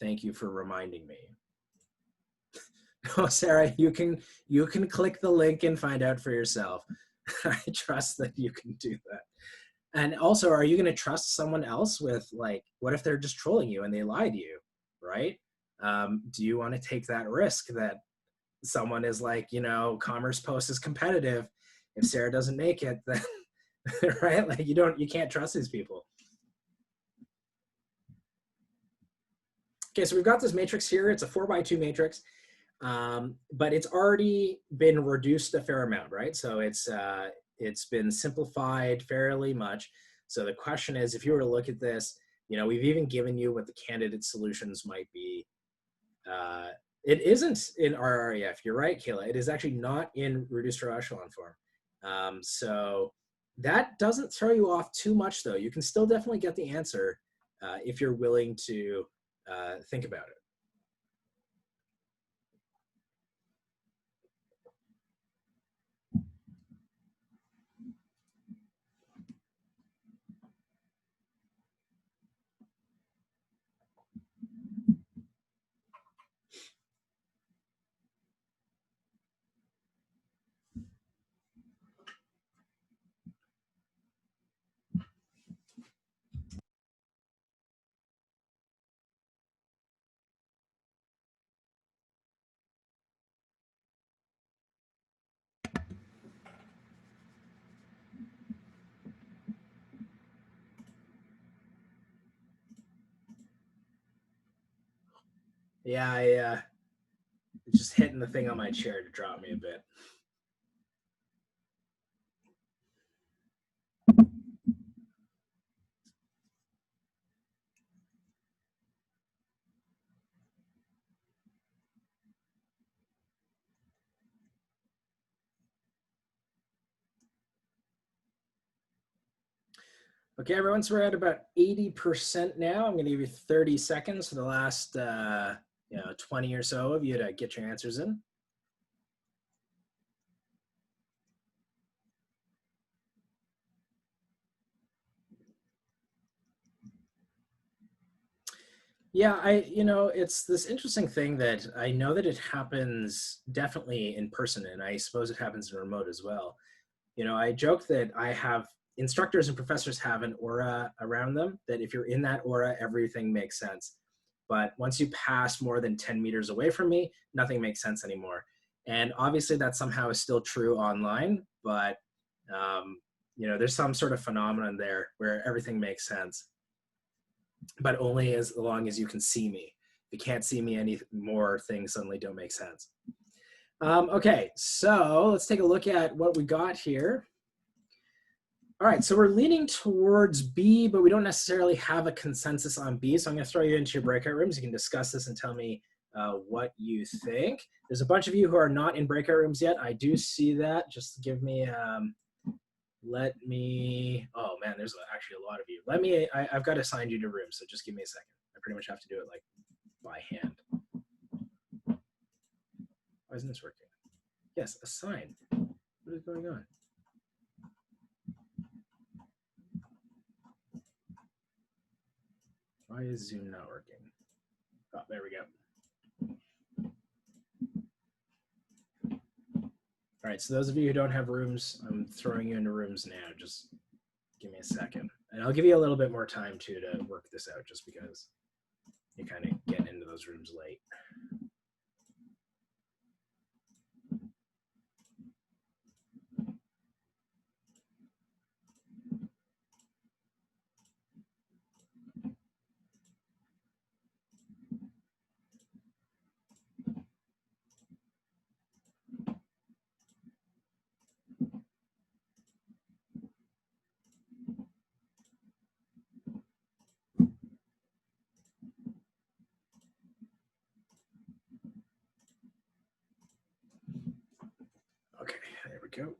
Thank you for reminding me. Oh, Sarah, you can click the link and find out for yourself. I trust that you can do that. And also, are you going to trust someone else with, like, what if they're just trolling you and they lie to you, right? Do you want to take that risk that someone is like, you know, Commerce Post is competitive. If Sarah doesn't make it, then right? Like you can't trust these people. Okay, so we've got this matrix here. It's a 4x2 matrix, but it's already been reduced a fair amount, right? So it's been simplified fairly much. So the question is, if you were to look at this, you know, we've even given you what the candidate solutions might be. It isn't in RREF. You're right, Kayla. It is actually not in reduced row echelon form. So that doesn't throw you off too much, though. You can still definitely get the answer if you're willing to think about it. Yeah, I just hitting the thing on my chair to drop me a bit. Okay, everyone, so we're at about 80% now. I'm going to give you 30 seconds for the last 20 or so of you to get your answers in. Yeah, it's this interesting thing that I know that it happens definitely in person, and I suppose it happens in remote as well. You know, I joke that I have instructors and professors have an aura around them, that if you're in that aura, everything makes sense. But once you pass more than 10 meters away from me, nothing makes sense anymore. And obviously that somehow is still true online, but there's some sort of phenomenon there where everything makes sense, but only as long as you can see me. If you can't see me anymore, things suddenly don't make sense. Okay, so let's take a look at what we got here. All right, so we're leaning towards B, but we don't necessarily have a consensus on B. So I'm going to throw you into your breakout rooms. You can discuss this and tell me what you think. There's a bunch of you who are not in breakout rooms yet. I do see that. Just give me, oh man, there's actually a lot of you. I've got to assign you to rooms, so just give me a second. I pretty much have to do it like by hand. Why isn't this working? Yes, assign. What is going on? Why is Zoom not working? Oh, there we go. All right, so those of you who don't have rooms, I'm throwing you into rooms now. Just give me a second. And I'll give you a little bit more time too to work this out, just because you kind of get into those rooms late. Okay, there we go.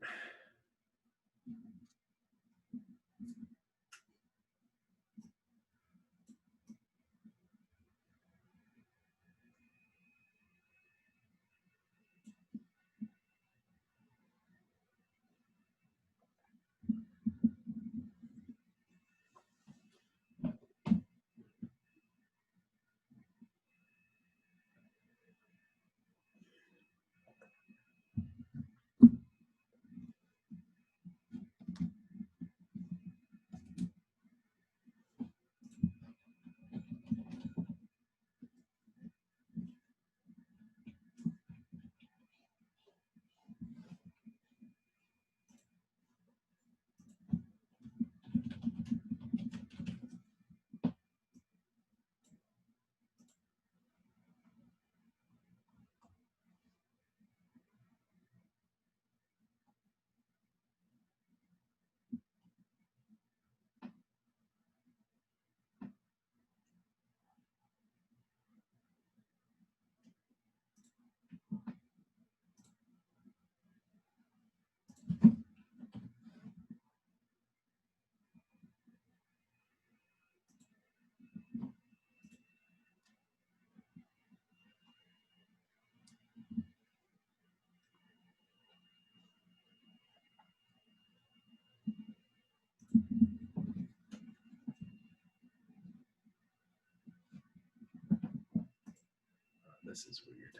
this is weird.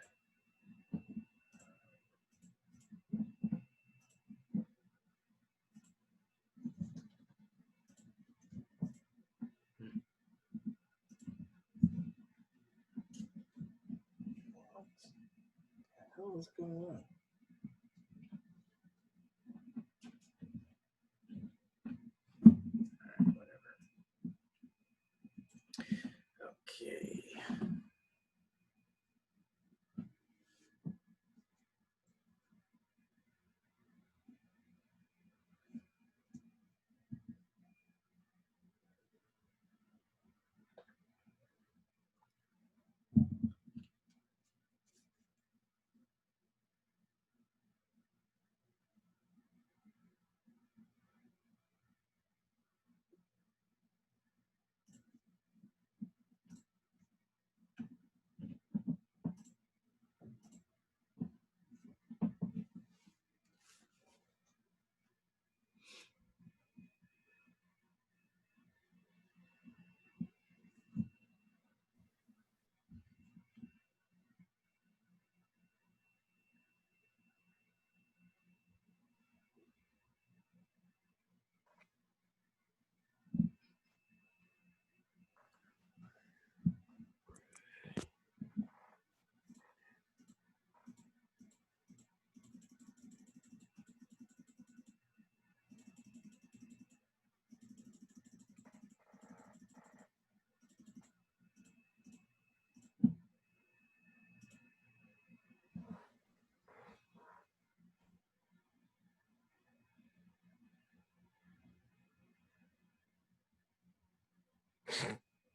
What the hell is going on? Whatever. Okay.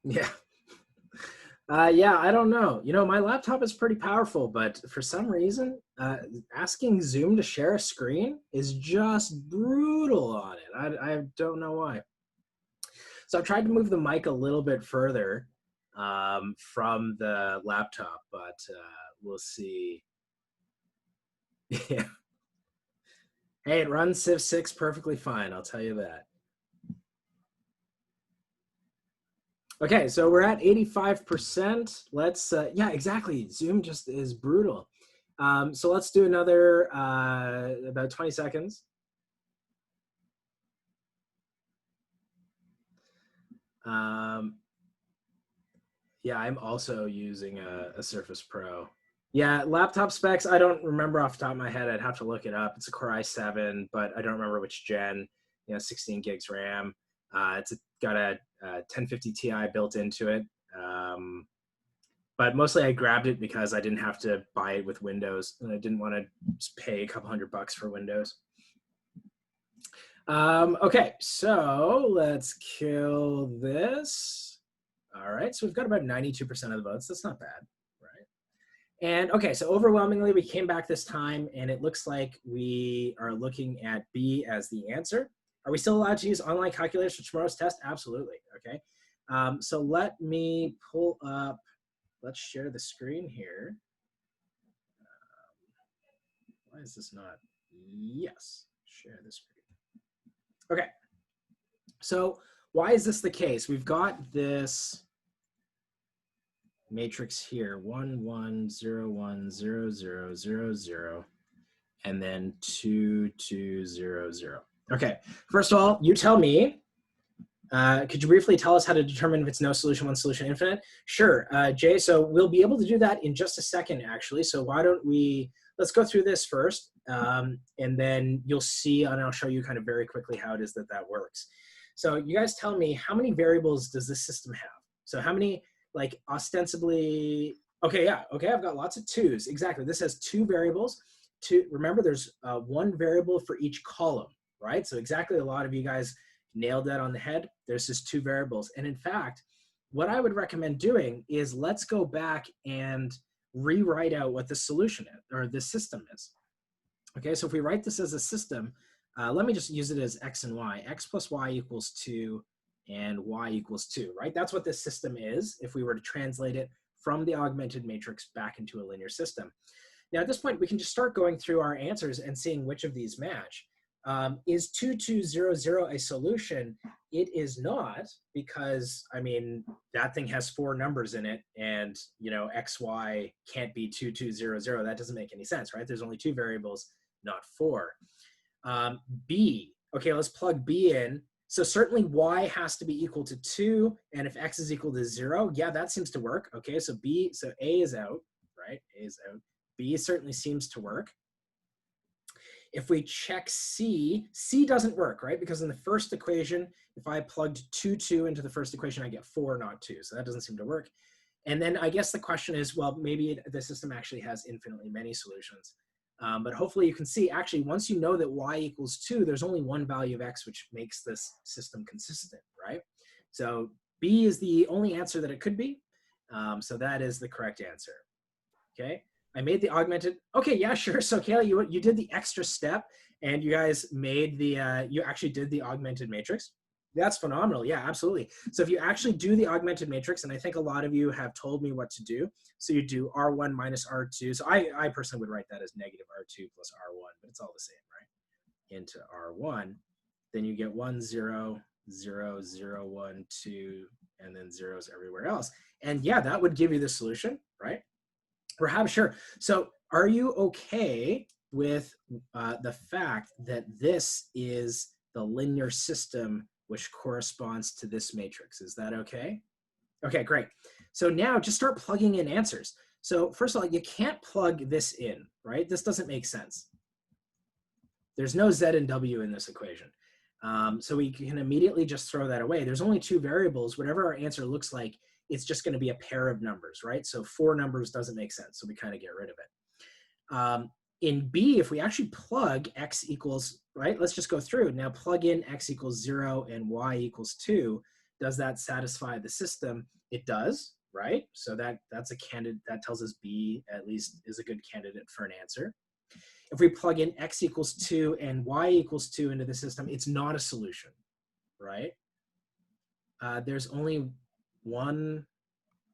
Yeah. Yeah, I don't know. You know, my laptop is pretty powerful, but for some reason, asking Zoom to share a screen is just brutal on it. I don't know why. So I've tried to move the mic a little bit further from the laptop, but we'll see. Yeah. Hey, it runs Civ 6 perfectly fine, I'll tell you that. Okay, so we're at 85%. Let's, yeah, exactly. Zoom just is brutal. So let's do another about 20 seconds. Yeah, I'm also using a Surface Pro. Yeah, laptop specs, I don't remember off the top of my head. I'd have to look it up. It's a Core i7, but I don't remember which gen. 16 gigs RAM. It's got a 1050 Ti built into it. But mostly I grabbed it because I didn't have to buy it with Windows, and I didn't want to pay a couple $100 for Windows. Okay, so let's kill this. All right, so we've got about 92% of the votes. That's not bad, right? And okay, so overwhelmingly we came back this time, and it looks like we are looking at B as the answer. Are we still allowed to use online calculators for tomorrow's test? Absolutely, okay. So let me pull up, let's share the screen here. Why is this not? Yes, share the screen. Okay, so why is this the case? We've got this matrix here, 1, 1, 0, 1, 0, 0, 0, 0, and then 2, 2, 0, 0. Okay, first of all, you tell me, could you briefly tell us how to determine if it's no solution, one solution, infinite? Sure, Jay, so we'll be able to do that in just a second, actually. So why don't we, let's go through this first, and then you'll see, and I'll show you kind of very quickly how it is that that works. So you guys tell me, how many variables does this system have? So how many, like ostensibly, okay, yeah, okay, I've got lots of twos, exactly. This has two variables. Remember, there's one variable for each column, right? So exactly, a lot of you guys nailed that on the head. There's just two variables. And in fact, what I would recommend doing is let's go back and rewrite out what the solution is, or the system is. Okay, so if we write this as a system, let me just use it as x and y. X plus y equals 2 and y equals 2, right? That's what this system is if we were to translate it from the augmented matrix back into a linear system. Now at this point, we can just start going through our answers and seeing which of these match. Is 2200 a solution? It is not, because I mean that thing has 4 numbers in it, and you know xy can't be 2200. That doesn't make any sense, right? There's only 2 variables, not 4. B, okay, let's plug B in. So certainly y has to be equal to 2, and if x is equal to 0, yeah, that seems to work. Okay, so B, so A is out, right? A is out. B certainly seems to work. If we check C, C doesn't work, right? Because in the first equation, if I plugged 2 into the first equation, I get 4, not 2. So that doesn't seem to work. And then I guess the question is, well, maybe the system actually has infinitely many solutions. But hopefully you can see, actually, once you know that y equals 2, there's only one value of x, which makes this system consistent, right? So B is the only answer that it could be. So that is the correct answer, okay? I made the augmented, okay, yeah, sure. So Kayla, you did the extra step, and you guys made the, you actually did the augmented matrix. That's phenomenal, yeah, absolutely. So if you actually do the augmented matrix, and I think a lot of you have told me what to do, so you do R1 minus R2. So I personally would write that as negative R2 plus R1, but it's all the same, right? Into R1, then you get 1, 0, 0, 0, 1, 2, and then zeros everywhere else. And yeah, that would give you the solution, right? Perhaps, sure. So are you okay with the fact that this is the linear system which corresponds to this matrix? Is that okay? Okay, great. So now just start plugging in answers. So first of all, you can't plug this in, right? This doesn't make sense. There's no Z and W in this equation. So we can immediately just throw that away. There's only 2 variables. Whatever our answer looks like, it's just going to be a pair of numbers, right? So 4 numbers doesn't make sense, so we kind of get rid of it. In B, if we actually plug x equals, right, let's just go through. Now plug in x equals 0 and y equals 2. Does that satisfy the system? It does, right? So that's a candidate, that tells us B at least is a good candidate for an answer. If we plug in x equals 2 and y equals 2 into the system, it's not a solution, right? There's only one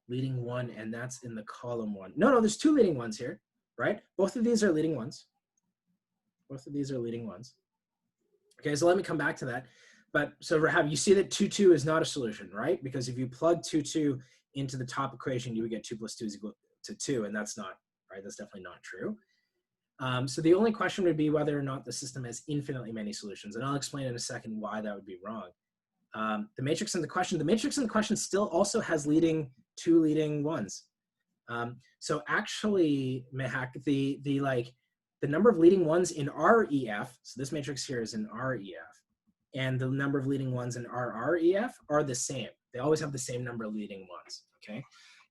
leading one, and that's in the column 1. No, there's 2 leading ones here, right? Both of these are leading ones. Both of these are leading ones. Okay, so let me come back to that. But so Rahab, you see that 2, 2 is not a solution, right? Because if you plug 2, 2 into the top equation, you would get 2 plus 2 is equal to 2, and that's not, right? That's definitely not true. So the only question would be whether or not the system has infinitely many solutions, and I'll explain in a second why that would be wrong. The matrix in the question still also has 2 leading ones. So actually, Mehak, the number of leading ones in REF, so this matrix here is in REF, and the number of leading ones in RREF are the same. They always have the same number of leading ones, okay?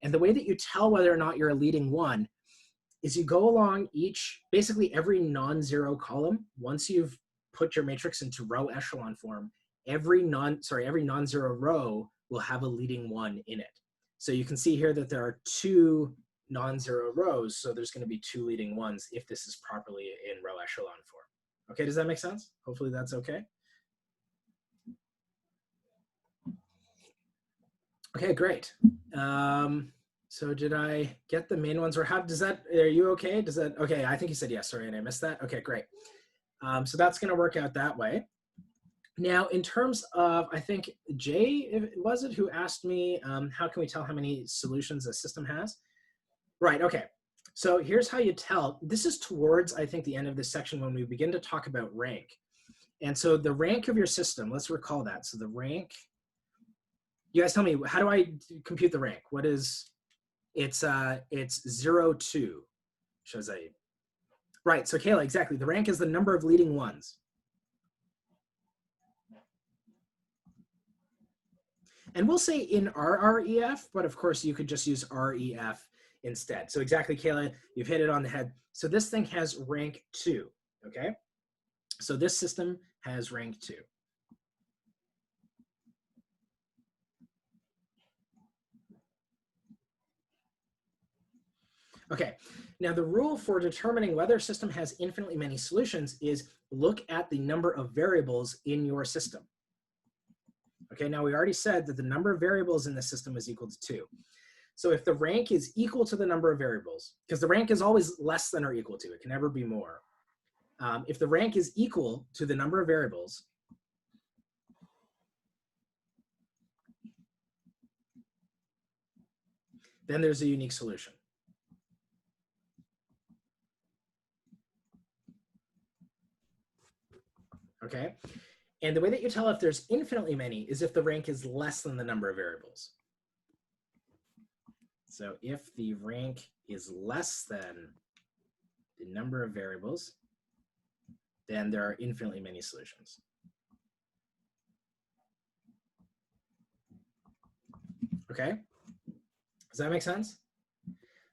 And the way that you tell whether or not you're a leading one is you go along basically every non-zero column. Once you've put your matrix into row echelon form, every non-zero row will have a leading one in it. So you can see here that there are 2 non-zero rows, so there's going to be 2 leading ones if this is properly in row echelon form. Okay, does that make sense? Hopefully that's okay. Okay, great. So did I get the main ones, or are you okay? Okay, I think you said yes, sorry, and I missed that. Okay, great. So that's going to work out that way. Now, in terms of, I think Jay, was it, who asked me, how can we tell how many solutions a system has? Right, okay. So here's how you tell. This is towards, I think, the end of this section when we begin to talk about rank. And so the rank of your system, let's recall that. So the rank, you guys tell me, how do I compute the rank? What is, it's 0, 2, Shazai. Right, so Kayla, exactly. The rank is the number of leading ones. And we'll say in RREF, but of course you could just use REF instead. So exactly, Kayla, you've hit it on the head. So this thing has rank 2, okay? So this system has rank 2. Okay, now the rule for determining whether a system has infinitely many solutions is look at the number of variables in your system. Okay, now we already said that the number of variables in the system is equal to 2. So if the rank is equal to the number of variables, because the rank is always less than or equal to, it can never be more. if the rank is equal to the number of variables, then there's a unique solution. Okay? And the way that you tell if there's infinitely many is if the rank is less than the number of variables. So if the rank is less than the number of variables, then there are infinitely many solutions. Okay? Does that make sense?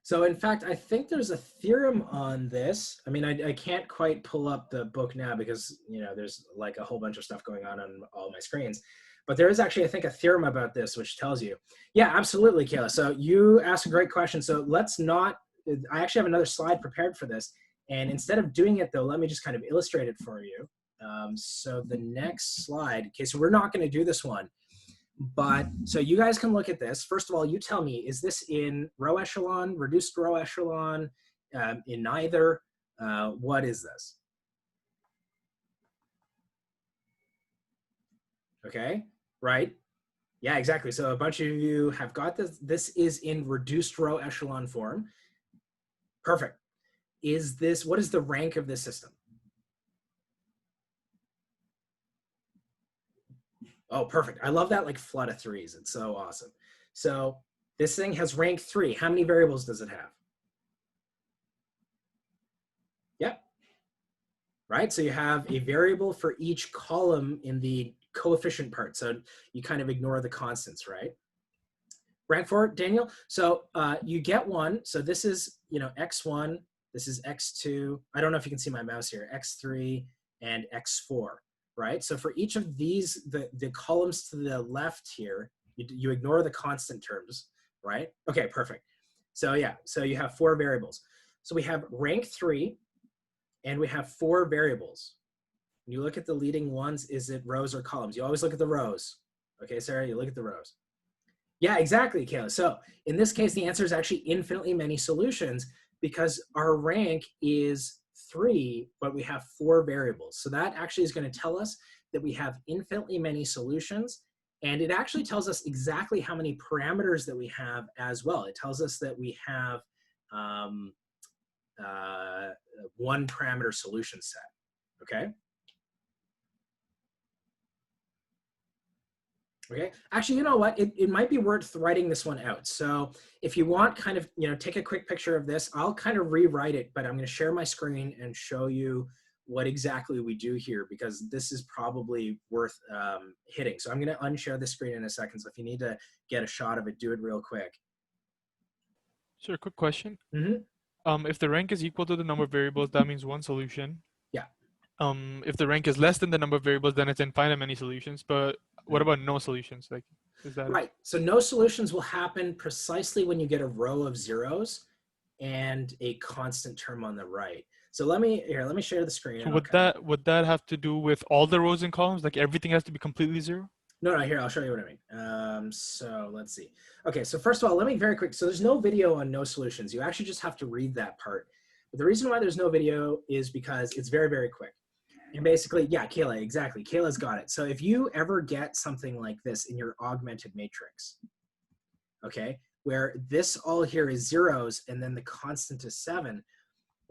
So in fact, I think there's a theorem on this. I mean, I can't quite pull up the book now because, you know, there's like a whole bunch of stuff going on all my screens. But there is actually, I think, a theorem about this which tells you. Yeah, absolutely, Kayla. So you asked a great question. So let's not, I actually have another slide prepared for this. And instead of doing it, though, let me just kind of illustrate it for you. So the next slide, okay, so we're not going to do this one. But so you guys can look at this. First of all, you tell me, is this in row echelon, reduced row echelon, in neither? What is this? Okay, right? Yeah, exactly. So a bunch of you have got this. This is in reduced row echelon form. Perfect. Is this, what is the rank of this system? Oh, perfect. I love that like flood of threes. It's so awesome. So this thing has rank 3. How many variables does it have? Yep. Right, so you have a variable for each column in the coefficient part. So you kind of ignore the constants, right? Rank 4, Daniel. So you get one. So this is, you know, x1. This is x2. I don't know if you can see my mouse here. x3 and x4. Right? So for each of these, the columns to the left here, you ignore the constant terms, right? Okay, perfect. So yeah, so you have 4 variables. So we have rank 3, and we have 4 variables. When you look at the leading ones, is it rows or columns? You always look at the rows. Okay, Sarah, you look at the rows. Yeah, exactly, Kayla. So in this case, the answer is actually infinitely many solutions because our rank is 3, but we have 4 variables. So that actually is going to tell us that we have infinitely many solutions. And it actually tells us exactly how many parameters that we have as well. It tells us that we have 1 parameter solution set. Okay. Okay, actually, you know what? It might be worth writing this one out. So if you want kind of, you know, take a quick picture of this, I'll kind of rewrite it, but I'm going to share my screen and show you what exactly we do here because this is probably worth hitting. So I'm going to unshare the screen in a second. So if you need to get a shot of it, do it real quick. Sure, quick question. Mm-hmm. If the rank is equal to the number of variables, that means 1 solution. Yeah. If the rank is less than the number of variables, then it's infinite many solutions. But what about no solutions? Like, is that right? So no solutions will happen precisely when you get a row of zeros and a constant term on the right. So let me share the screen. So would that have to do with all the rows and columns? Like everything has to be completely 0? No, here, I'll show you what I mean. So let's see. Okay, so first of all, let me very quick. So there's no video on no solutions. You actually just have to read that part. But the reason why there's no video is because it's very, very quick. And basically, yeah, Kayla, exactly. Kayla's got it. So if you ever get something like this in your augmented matrix, okay, where this all here is zeros and then the constant is 7,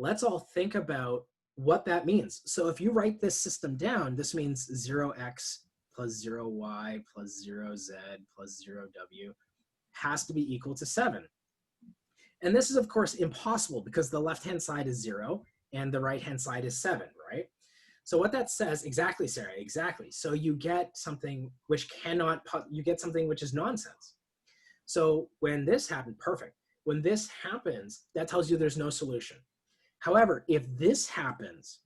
let's all think about what that means. So if you write this system down, this means 0x plus 0y plus 0z plus 0w has to be equal to 7. And this is, of course, impossible because the left-hand side is 0 and the right-hand side is 7, right? So what that says, exactly, Sarah, exactly. So you get something which you get something which is nonsense. So when this happened, perfect. When this happens, that tells you there's no solution. However, if this happens,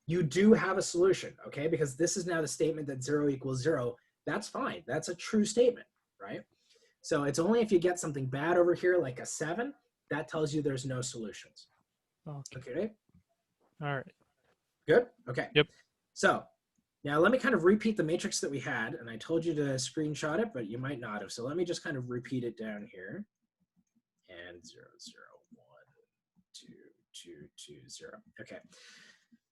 you do have a solution, okay? Because this is now the statement that 0 equals 0. That's fine. That's a true statement, right? So it's only if you get something bad over here, like a 7, that tells you there's no solutions. Okay. All right. Good? Okay. Yep. So now let me kind of repeat the matrix that we had. And I told you to screenshot it, but you might not have. So let me just kind of repeat it down here. And 0, 0, 1, 2, 2, 2, 0. Okay.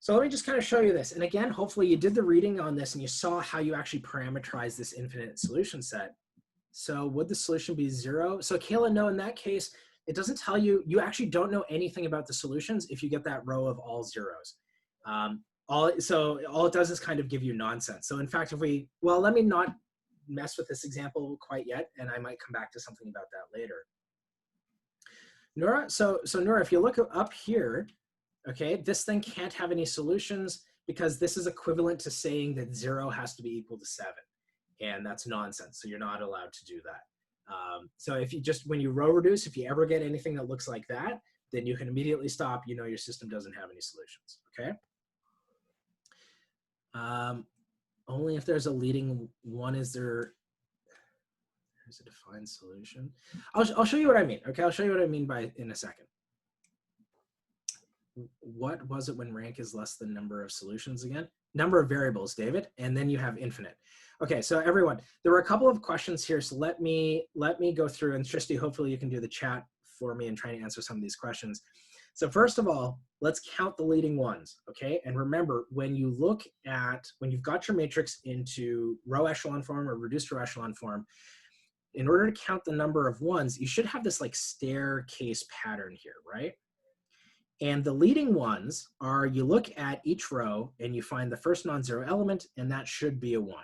So let me just kind of show you this. And again, hopefully you did the reading on this and you saw how you actually parameterize this infinite solution set. So would the solution be 0? So Kayla, no, in that case, it doesn't tell you, you actually don't know anything about the solutions if you get that row of all zeros. So all it does is kind of give you nonsense. So in fact, if we, well, let me not mess with this example quite yet, and I might come back to something about that later. Nora, so Nora, if you look up here, okay, this thing can't have any solutions because this is equivalent to saying that 0 has to be equal to 7. And that's nonsense, so you're not allowed to do that. So if you just, when you row reduce, if you ever get anything that looks like that, then you can immediately stop, you know your system doesn't have any solutions, okay? Only if there's a leading one is there, there's a defined solution. I'll show you what I mean, okay? I'll show you what I mean by in a second. What was it when rank is less than number of solutions again? Number of variables, David, and then you have infinite. Okay, so everyone, there were a couple of questions here, so let me go through, and Tristy, hopefully you can do the chat for me and try to answer some of these questions. So first of all, let's count the leading ones, okay? And remember, when you look at, when you've got your matrix into row echelon form or reduced row echelon form, in order to count the number of ones, you should have this like staircase pattern here, right? And the leading ones are, you look at each row and you find the first non-zero element, and that should be a 1.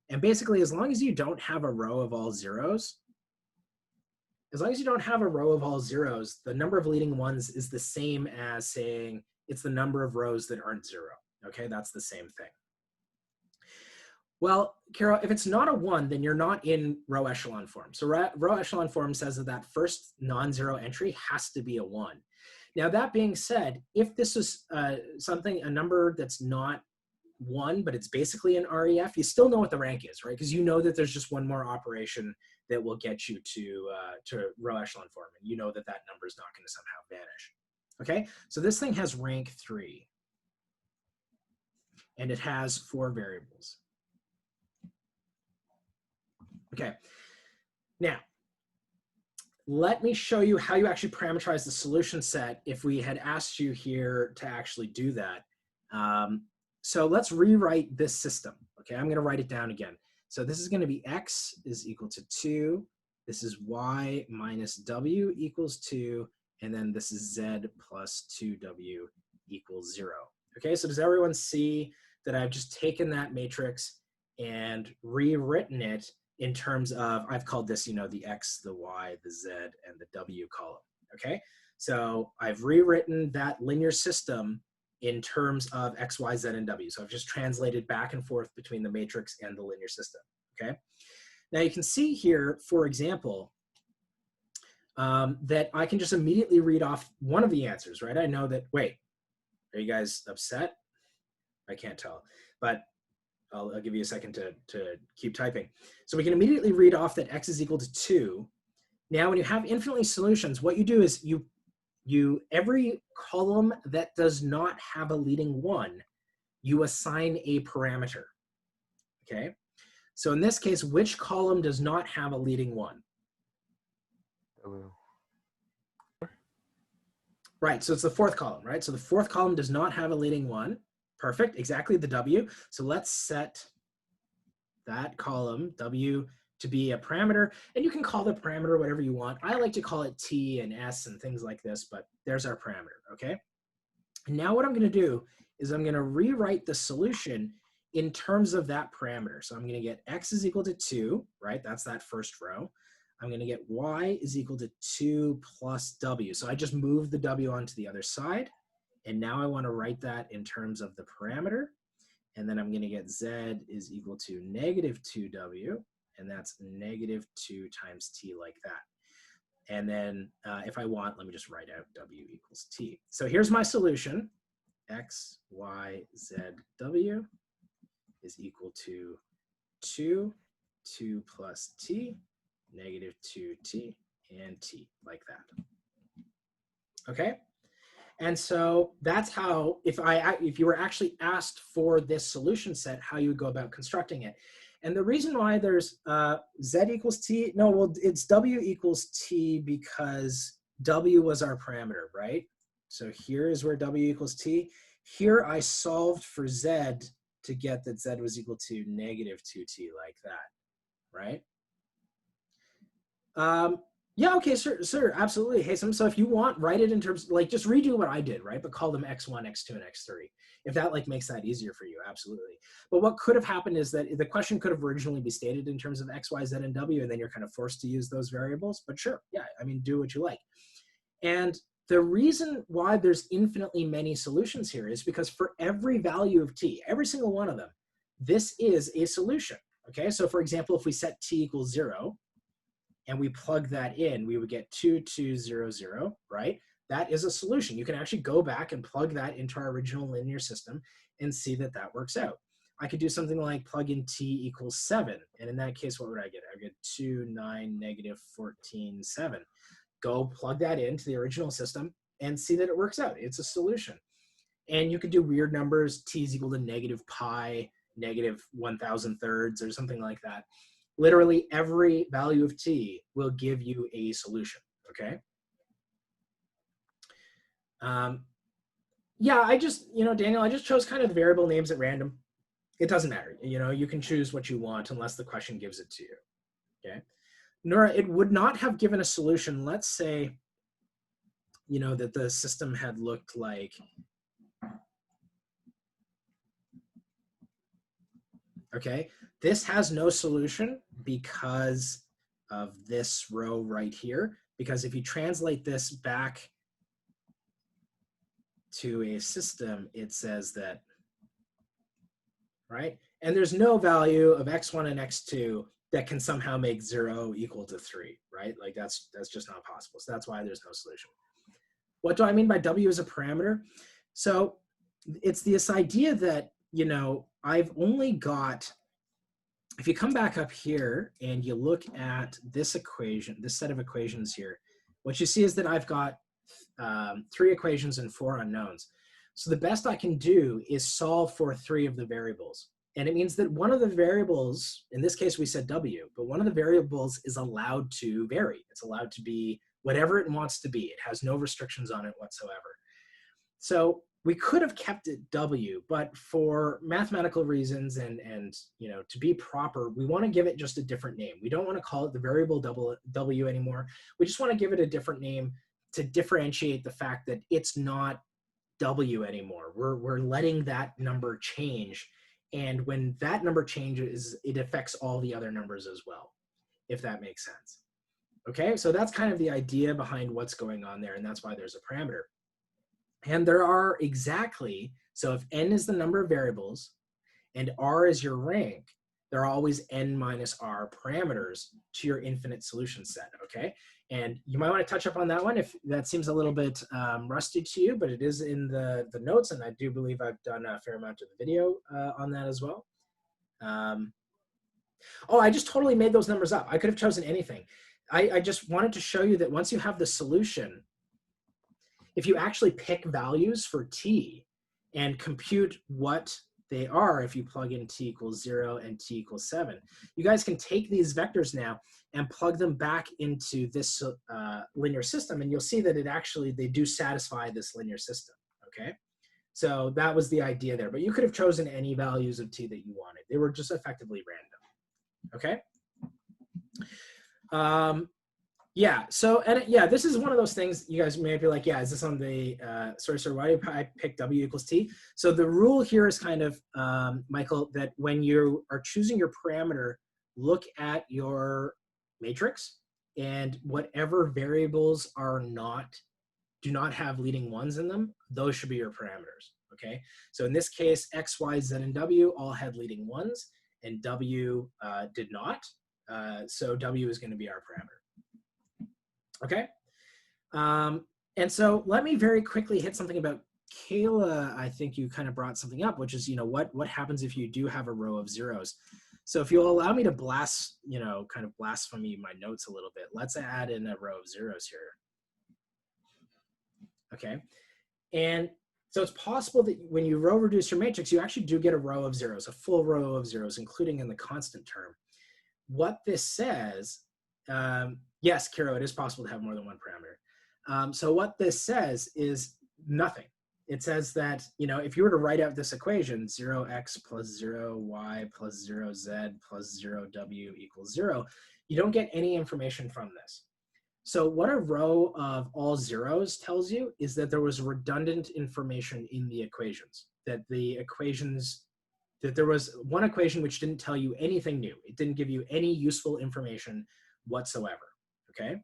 And basically, as long as you don't have a row of all zeros, the number of leading ones is the same as saying it's the number of rows that aren't 0. Okay, that's the same thing. Well, Carol, if it's not a 1, then you're not in row echelon form. So row echelon form says that that first non-zero entry has to be a 1. Now, that being said, if this is a number that's not 1, but it's basically an REF, you still know what the rank is, right? Because you know that there's just one more operation that will get you to row echelon form, and you know that that number is not going to somehow vanish. Okay, so this thing has rank 3, and it has 4 variables. Okay, now, let me show you how you actually parameterize the solution set if we had asked you here to actually do that. So let's rewrite this system. Okay, I'm going to write it down again. So this is going to be x is equal to 2. This is y minus w equals 2. And then this is z plus 2w equals 0. Okay, so does everyone see that I've just taken that matrix and rewritten it in terms of, I've called this, you know, the X, the Y, the Z, and the W column, okay? So I've rewritten that linear system in terms of X, Y, Z, and W. So I've just translated back and forth between the matrix and the linear system, okay? Now you can see here, for example, that I can just immediately read off one of the answers, right? I know that, wait, are you guys upset? I can't tell, but I'll give you a second to keep typing. So we can immediately read off that x is equal to 2. Now, when you have infinitely solutions, what you do is every column that does not have a leading 1, you assign a parameter, okay? So in this case, which column does not have a leading 1? Right, so it's the 4th column, right? So the 4th column does not have a leading 1. Perfect, exactly, the W. So let's set that column, W, to be a parameter. And you can call the parameter whatever you want. I like to call it T and S and things like this, but there's our parameter, okay? And now what I'm going to do is I'm going to rewrite the solution in terms of that parameter. So I'm going to get X is equal to 2, right? That's that first row. I'm going to get Y is equal to 2 plus W. So I just moved the W onto the other side. And now I want to write that in terms of the parameter. And then I'm going to get Z is equal to negative 2W. And that's negative 2 times T like that. And then if I want, let me just write out W equals T. So here's my solution. X, Y, Z, W is equal to 2 plus T, negative 2T, and T like that. Okay? And so that's how, if you were actually asked for this solution set, how you would go about constructing it. And the reason why there's Z equals T, no, well, it's W equals T because W was our parameter, right? So here is where W equals T. Here I solved for z to get that z was equal to -2t, like that, right? Yeah, okay, sir, absolutely, Haysom. So if you want, write it in terms, like, just redo what I did, right? But call them x1, x2, and x3. If that, like, makes that easier for you, absolutely. But what could have happened is that the question could have originally been stated in terms of x, y, z, and w, and then you're kind of forced to use those variables. But sure, yeah, I mean, do what you like. And the reason why there's infinitely many solutions here is because for every value of t, every single one of them, this is a solution, okay? So for example, if we set t equals 0, and we plug that in, we would get 2, 2, 0, 0, right? That is a solution. You can actually go back and plug that into our original linear system and see that that works out. I could do something like plug in t equals 7. And in that case, what would I get? I get 2, 9, -14, 7. Go plug that into the original system and see that it works out. It's a solution. And you could do weird numbers, t is equal to -pi, -1000 thirds, or something like that. Literally every value of t will give you a solution, okay? Yeah, I just, Daniel, I just chose kind of the variable names at random. It doesn't matter, you can choose what you want unless the question gives it to you, okay? Nora, it would not have given a solution. Let's say, that the system had looked like, okay? This has no solution because of this row right here, because if you translate this back to a system, it says that, right? And there's no value of x1 and x2 that can somehow make 0 equal to 3, right? Like that's just not possible. So that's why there's no solution. What do I mean by w as a parameter? So it's this idea that, I've only got, if you come back up here and you look at this equation, this set of equations here, what you see is that I've got 3 equations and 4 unknowns. So the best I can do is solve for 3 of the variables. And it means that one of the variables, in this case we said w, but one of the variables is allowed to vary. It's allowed to be whatever it wants to be. It has no restrictions on it whatsoever. So we could have kept it w, but for mathematical reasons and to be proper, we want to give it just a different name. We don't want to call it the variable w anymore. We just want to give it a different name to differentiate the fact that it's not w anymore. We're letting that number change. And when that number changes, it affects all the other numbers as well, if that makes sense. Okay, so that's kind of the idea behind what's going on there, and that's why there's a parameter. And there are exactly, so if n is the number of variables and r is your rank, there are always n minus r parameters to your infinite solution set, okay? And you might want to touch up on that one if that seems a little bit rusty to you, but it is in the notes, and I do believe I've done a fair amount of the video on that as well. Oh, I just totally made those numbers up. I could have chosen anything. I just wanted to show you that once you have the solution, if you actually pick values for t and compute what they are, if you plug in t equals 0 and t equals 7, you guys can take these vectors now and plug them back into this linear system, and you'll see that they do satisfy this linear system, okay? So that was the idea there, but you could have chosen any values of t that you wanted. They were just effectively random, okay? Yeah, so, and yeah, this is one of those things you guys may be like, yeah, is this on the, sorry, why did I pick w equals t? So the rule here is kind of, Michael, that when you are choosing your parameter, look at your matrix, and whatever variables do not have leading ones in them, those should be your parameters, okay? So in this case, x, y, z, and w all had leading ones, and w did not, so w is gonna be our parameter. Okay, and so let me very quickly hit something about Kayla. I think you kind of brought something up, which is, what happens if you do have a row of zeros? So if you'll allow me to kind of blasphemy my notes a little bit, let's add in a row of zeros here. Okay, and so it's possible that when you row reduce your matrix, you actually do get a row of zeros, a full row of zeros, including in the constant term. What this says, yes, Kiro, it is possible to have more than one parameter. So what this says is nothing. it says that, you know, if you were to write out this equation, 0x plus 0y plus 0z plus 0w equals 0, you don't get any information from this. So what a row of all zeros tells you is that there was redundant information in the equations, that there was one equation which didn't tell you anything new. It didn't give you any useful information whatsoever, okay?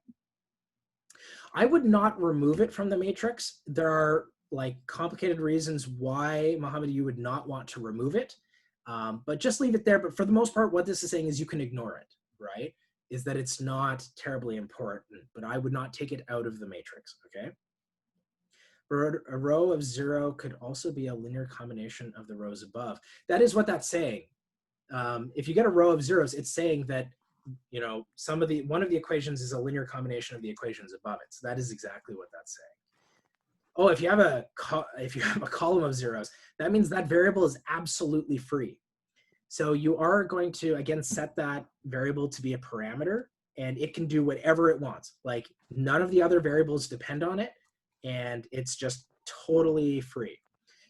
I would not remove it from the matrix. There are like complicated reasons why, Mohammed, you would not want to remove it, but just leave it there. But for the most part, what this is saying is you can ignore it, right? Is that it's not terribly important, but I would not take it out of the matrix, okay? A row of 0 could also be a linear combination of the rows above. That is what that's saying. If you get a row of zeros, it's saying that, you know, one of the equations is a linear combination of the equations above it. So that is exactly what that's saying. Oh, if you have a column of zeros, that means that variable is absolutely free. So you are going to, again, set that variable to be a parameter, and it can do whatever it wants. Like, none of the other variables depend on it, and it's just totally free.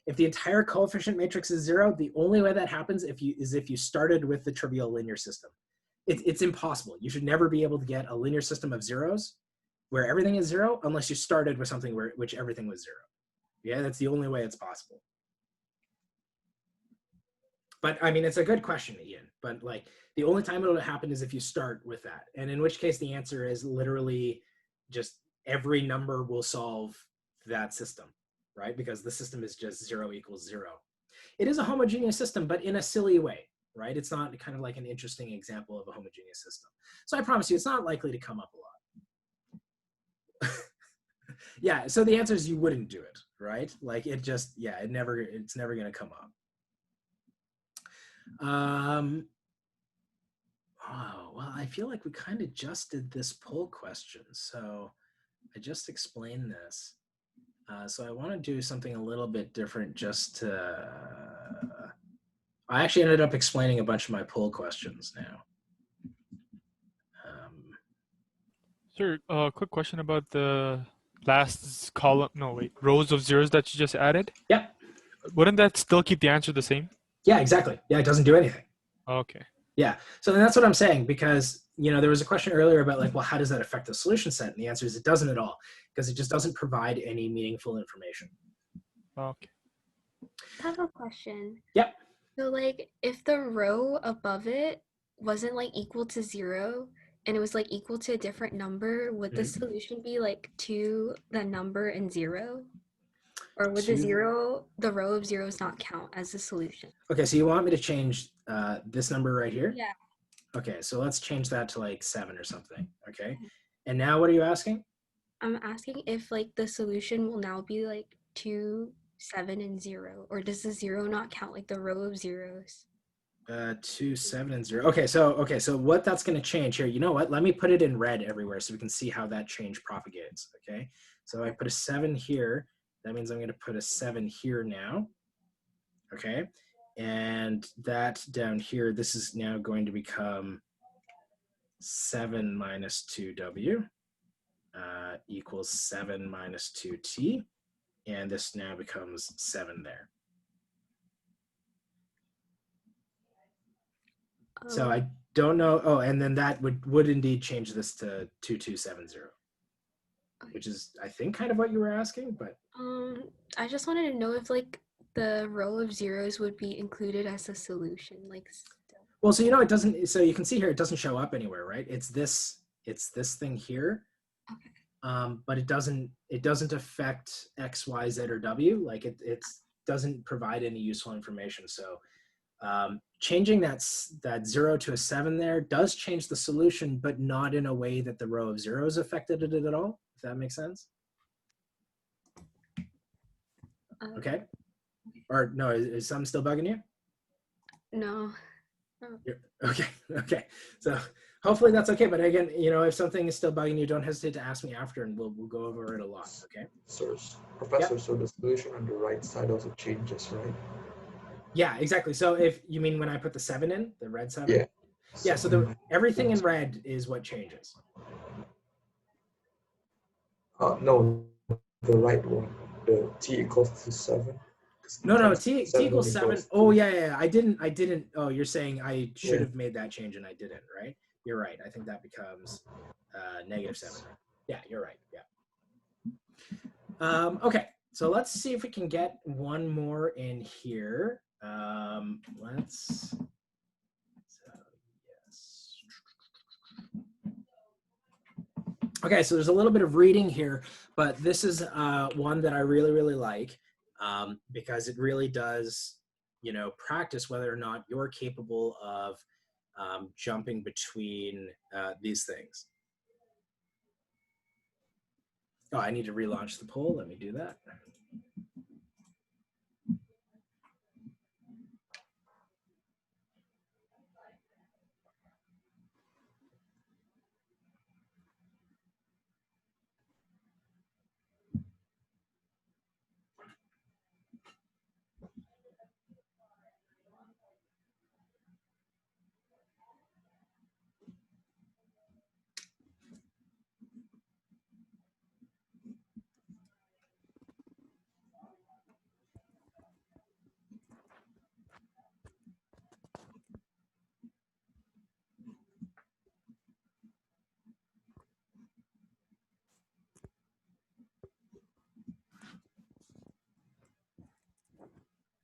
If the entire coefficient matrix is 0, the only way that happens is if you started with the trivial linear system. It's impossible. You should never be able to get a linear system of zeros where everything is 0 unless you started with something which everything was 0. Yeah, that's the only way it's possible. But I mean, it's a good question, Ian, but like the only time it'll happen is if you start with that. And in which case the answer is literally just every number will solve that system, right? Because the system is just 0 equals 0. It is a homogeneous system, but in a silly way, right? It's not kind of like an interesting example of a homogeneous system. So I promise you, it's not likely to come up a lot. Yeah, so the answer is you wouldn't do it, right? Like it just, yeah, it's never gonna come up. Oh, well, I feel like we kind of just did this poll question. So I just explained this. So I want to do something a little bit different just to, I actually ended up explaining a bunch of my poll questions now. Sir, quick question about the last column, no wait, rows of zeros that you just added. Yep. Wouldn't that still keep the answer the same? Yeah, exactly. Yeah, it doesn't do anything. Okay. Yeah, so that's what I'm saying, because, you know, there was a question earlier about like, well, how does that affect the solution set? And the answer is it doesn't at all, because it just doesn't provide any meaningful information. Okay. I have a question. Yep. So like if the row above it wasn't like equal to 0 and it was like equal to a different number, would the solution be like 2 the number and 0? Or would the row of zeros not count as a solution? Okay, so you want me to change this number right here? Yeah. Okay, so let's change that to like 7 or something, okay? And now what are you asking? I'm asking if like the solution will now be like 2, 7, and 0, or does the 0 not count like the row of zeros? 2, 7, and 0. Okay, so what that's going to change here, you know what? Let me put it in red everywhere so we can see how that change propagates, okay? So I put a 7 here. That means I'm going to put a 7 here now, okay? And that down here, this is now going to become 7 minus 2w equals 7 minus 2t. And this now becomes 7 there. So I don't know. Oh, and then that would indeed change this to 2270, which is, I think, kind of what you were asking, but. I just wanted to know if like the row of zeros would be included as a solution, like. Well, so you know it doesn't. So you can see here it doesn't show up anywhere, right? It's this thing here. Okay. But it doesn't affect X, Y, Z, or W. Like it doesn't provide any useful information. So changing that 0 to a 7 there does change the solution, but not in a way that the row of zeros affected it at all. If that makes sense. Okay. Or no, is something still bugging you? No. Okay. So hopefully that's okay. But again, you know, if something is still bugging you, don't hesitate to ask me after, and we'll go over it a lot. Okay. Professor, so the solution on the right side also changes, right? Yeah, exactly. So if you mean when I put the 7 in, the red 7? Yeah. Yeah. So everything in red is what changes. No, the right one. the t equals to 7? No, t equals 7. Oh, to- yeah. I didn't. Oh, you're saying I should have made that change and I didn't, right? You're right. I think that becomes -7. Yeah, you're right. Yeah. Okay, so let's see if we can get one more in here. Let's. So, yes. Okay, so there's a little bit of reading here, but this is one that I really like because it really does, practice whether or not you're capable of jumping between these things. Oh, I need to relaunch the poll. Let me do that.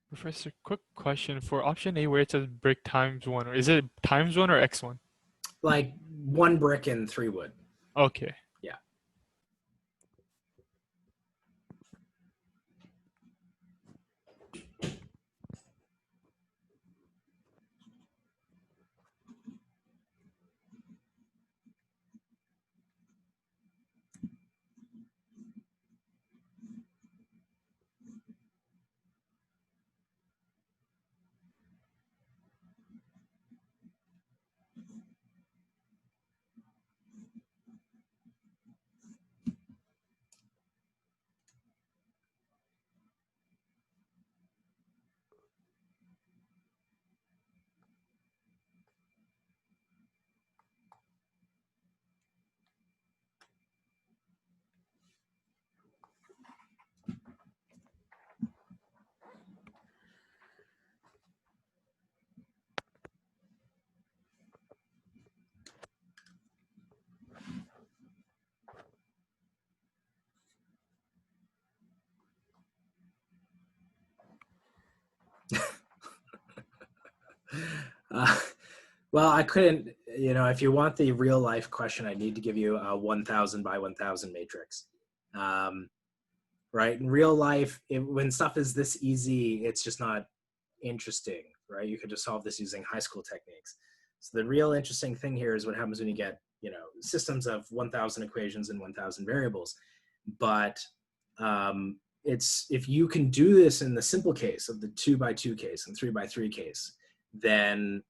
Professor, quick question for option A where it says brick times 1, or is it times 1 or x1? Like 1 brick and 3 wood. Okay. Yeah. Well, I couldn't, if you want the real life question, I need to give you a 1000 by 1000 matrix. Right? In real life, when stuff is this easy, it's just not interesting, right? You could just solve this using high school techniques. So the real interesting thing here is what happens when you get, systems of 1000 equations and 1000 variables. But it's, if you can do this in the simple case of the 2 by 2 case and 3 by 3 case, then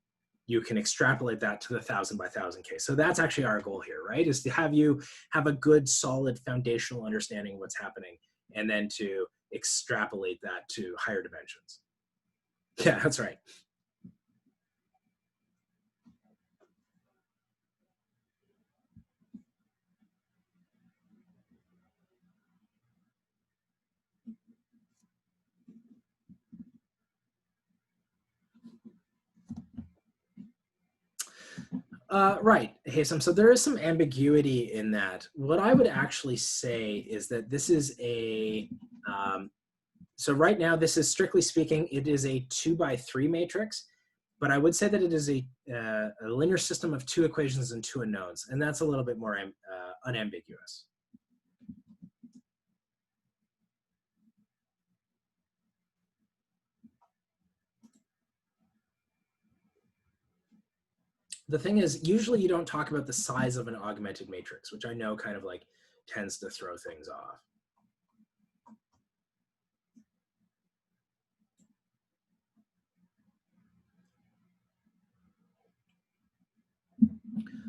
you can extrapolate that to the 1000 by 1000 case. So that's actually our goal here, right? Is to have you have a good, solid foundational understanding of what's happening, and then to extrapolate that to higher dimensions. Yeah, that's right. Right, Hasam. So there is some ambiguity in that. What I would actually say is that this is a, so right now, this is strictly speaking, it is a 2 by 3 matrix, but I would say that it is a linear system of 2 equations and 2 unknowns, and that's a little bit more unambiguous. The thing is, usually you don't talk about the size of an augmented matrix, which I know kind of like tends to throw things off.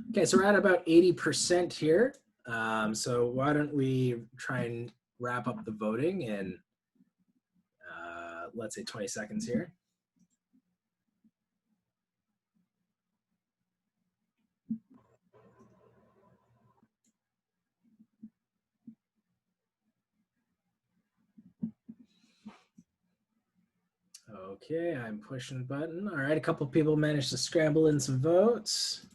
Okay, so we're at about 80% here. So why don't we try and wrap up the voting in, let's say 20 seconds here. Okay, I'm pushing the button. All right, a couple people managed to scramble in some votes.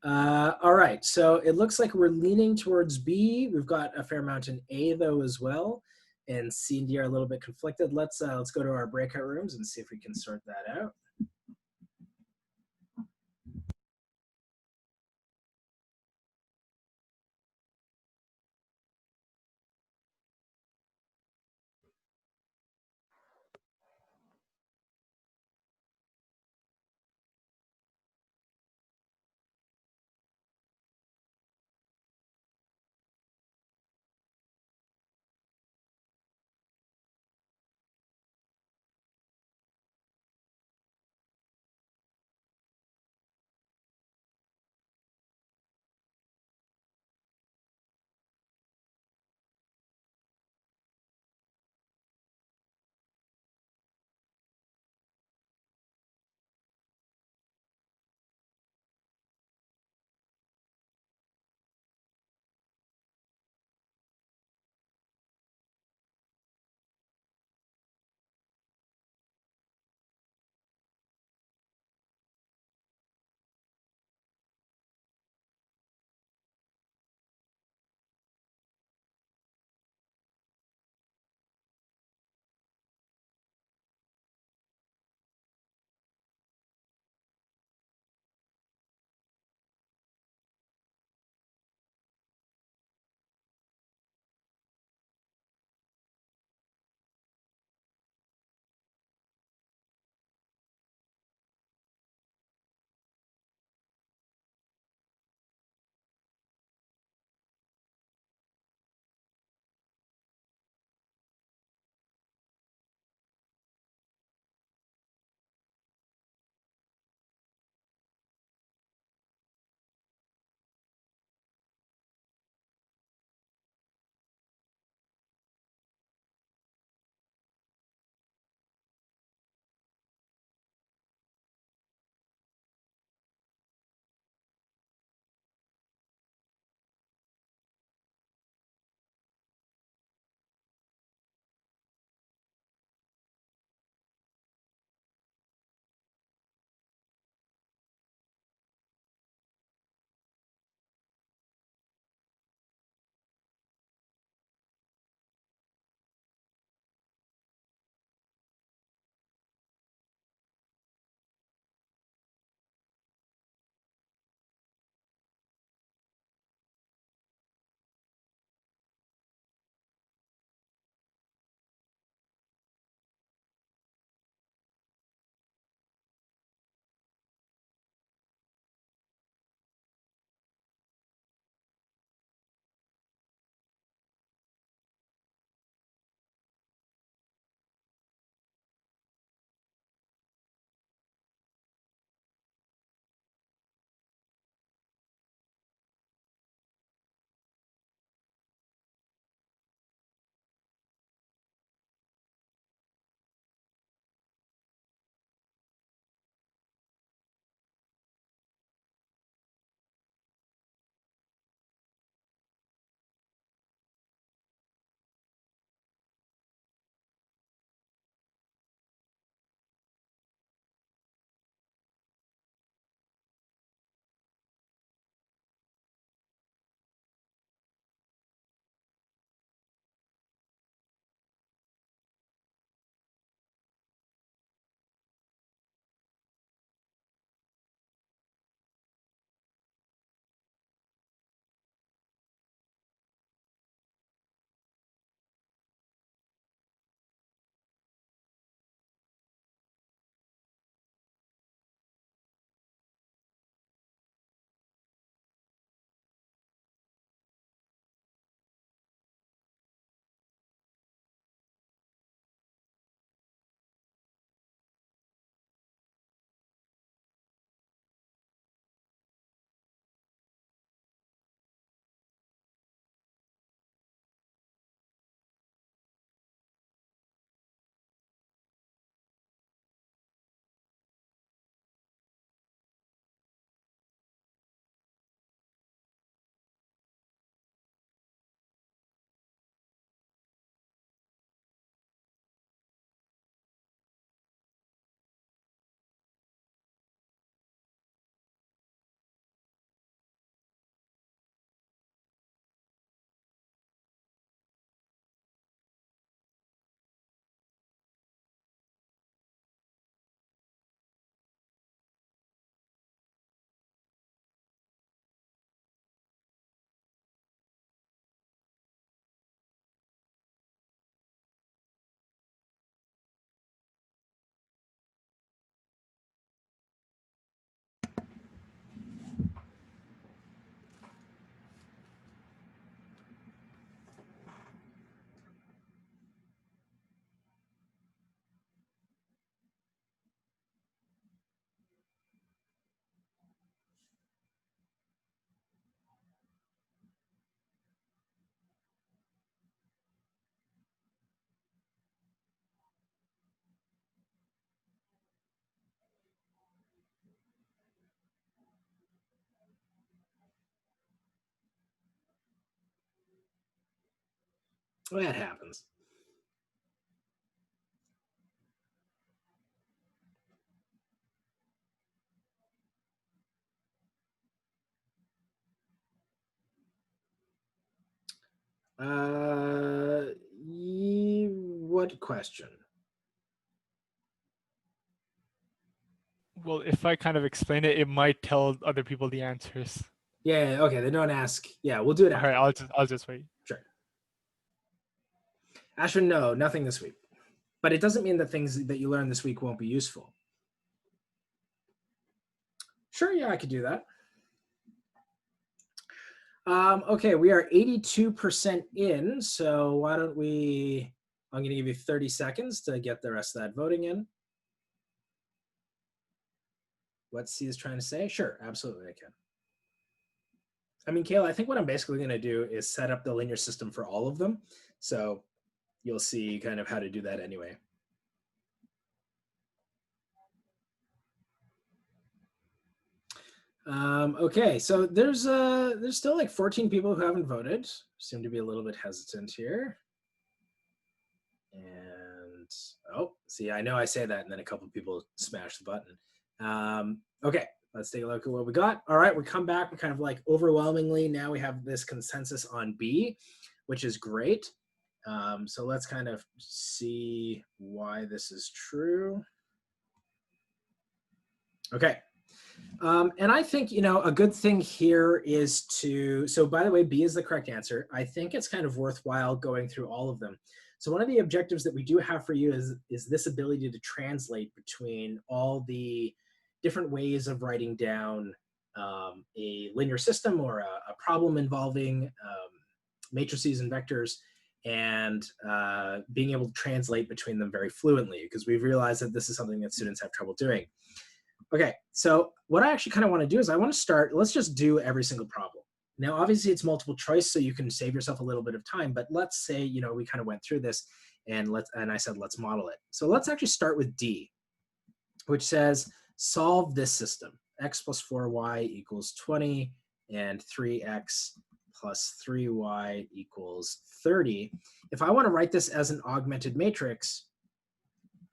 All right, so it looks like we're leaning towards B. We've got a fair amount in A though as well, and C and D are a little bit conflicted. Let's go to our breakout rooms and see if we can sort that out. Well, that happens. What question? Well, if I kind of explain it, it might tell other people the answers. Yeah, okay, then don't ask. Yeah, we'll do it All after. right, I'll just wait. Sure. Ashwin, no, nothing this week. But it doesn't mean that things that you learn this week won't be useful. Sure, yeah, I could do that. Okay, we are 82% in, so why don't we, I'm gonna give you 30 seconds to get the rest of that voting in. What C is trying to say? Sure, absolutely I can. I mean, Kayla, I think what I'm basically gonna do is set up the linear system for all of them. So you'll see kind of how to do that anyway. Okay, so there's still like 14 people who haven't voted. Seem to be a little bit hesitant here. And oh, see, I know I say that, and then a couple people smash the button. Okay, let's take a look at what we got. All right, we come back. We're kind of like overwhelmingly now we have this consensus on B, which is great. So let's kind of see why this is true. Okay. And I think, you know, a good thing here is to, so by the way, B is the correct answer. I think it's kind of worthwhile going through all of them. So one of the objectives that we do have for you is this ability to translate between all the different ways of writing down a linear system or a problem involving matrices and vectors, and being able to translate between them very fluently, because we've realized that this is something that students have trouble doing. Okay, so what I actually kind of want to do is I want to start, let's just do every single problem. Now, obviously it's multiple choice, so you can save yourself a little bit of time, but let's say, you know, we kind of went through this and I said, let's model it. So let's actually start with D, which says solve this system. X plus 4y equals 20 and 3x plus 3y equals 30. If I want to write this as an augmented matrix,